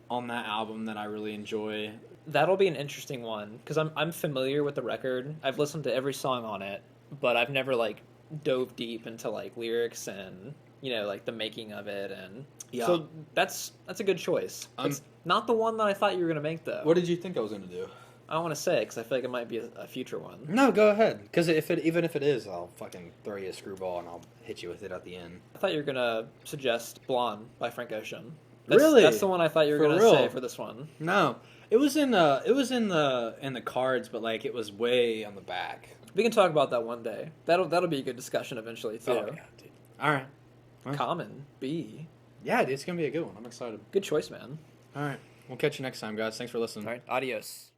on that album that I really enjoy. That'll be an interesting one because I'm familiar with the record. I've listened to every song on it, but I've never like dove deep into like lyrics and like the making of it, and so that's a good choice. It's not the one that I thought you were gonna make though. What did you think I was gonna do? I don't want to say because I feel like it might be a future one. No, go ahead. Because even if it is, I'll fucking throw you a screwball and I'll hit you with it at the end. I thought you were gonna suggest "Blonde" by Frank Ocean. Really? That's the one I thought you were gonna say for this one. No, it was in the cards, but like it was way on the back. We can talk about that one day. That'll be a good discussion eventually too. Oh yeah, dude. All right. Well, Common B. Yeah, dude, it's gonna be a good one. I'm excited. Good choice, man. All right, we'll catch you next time, guys. Thanks for listening. All right, adios.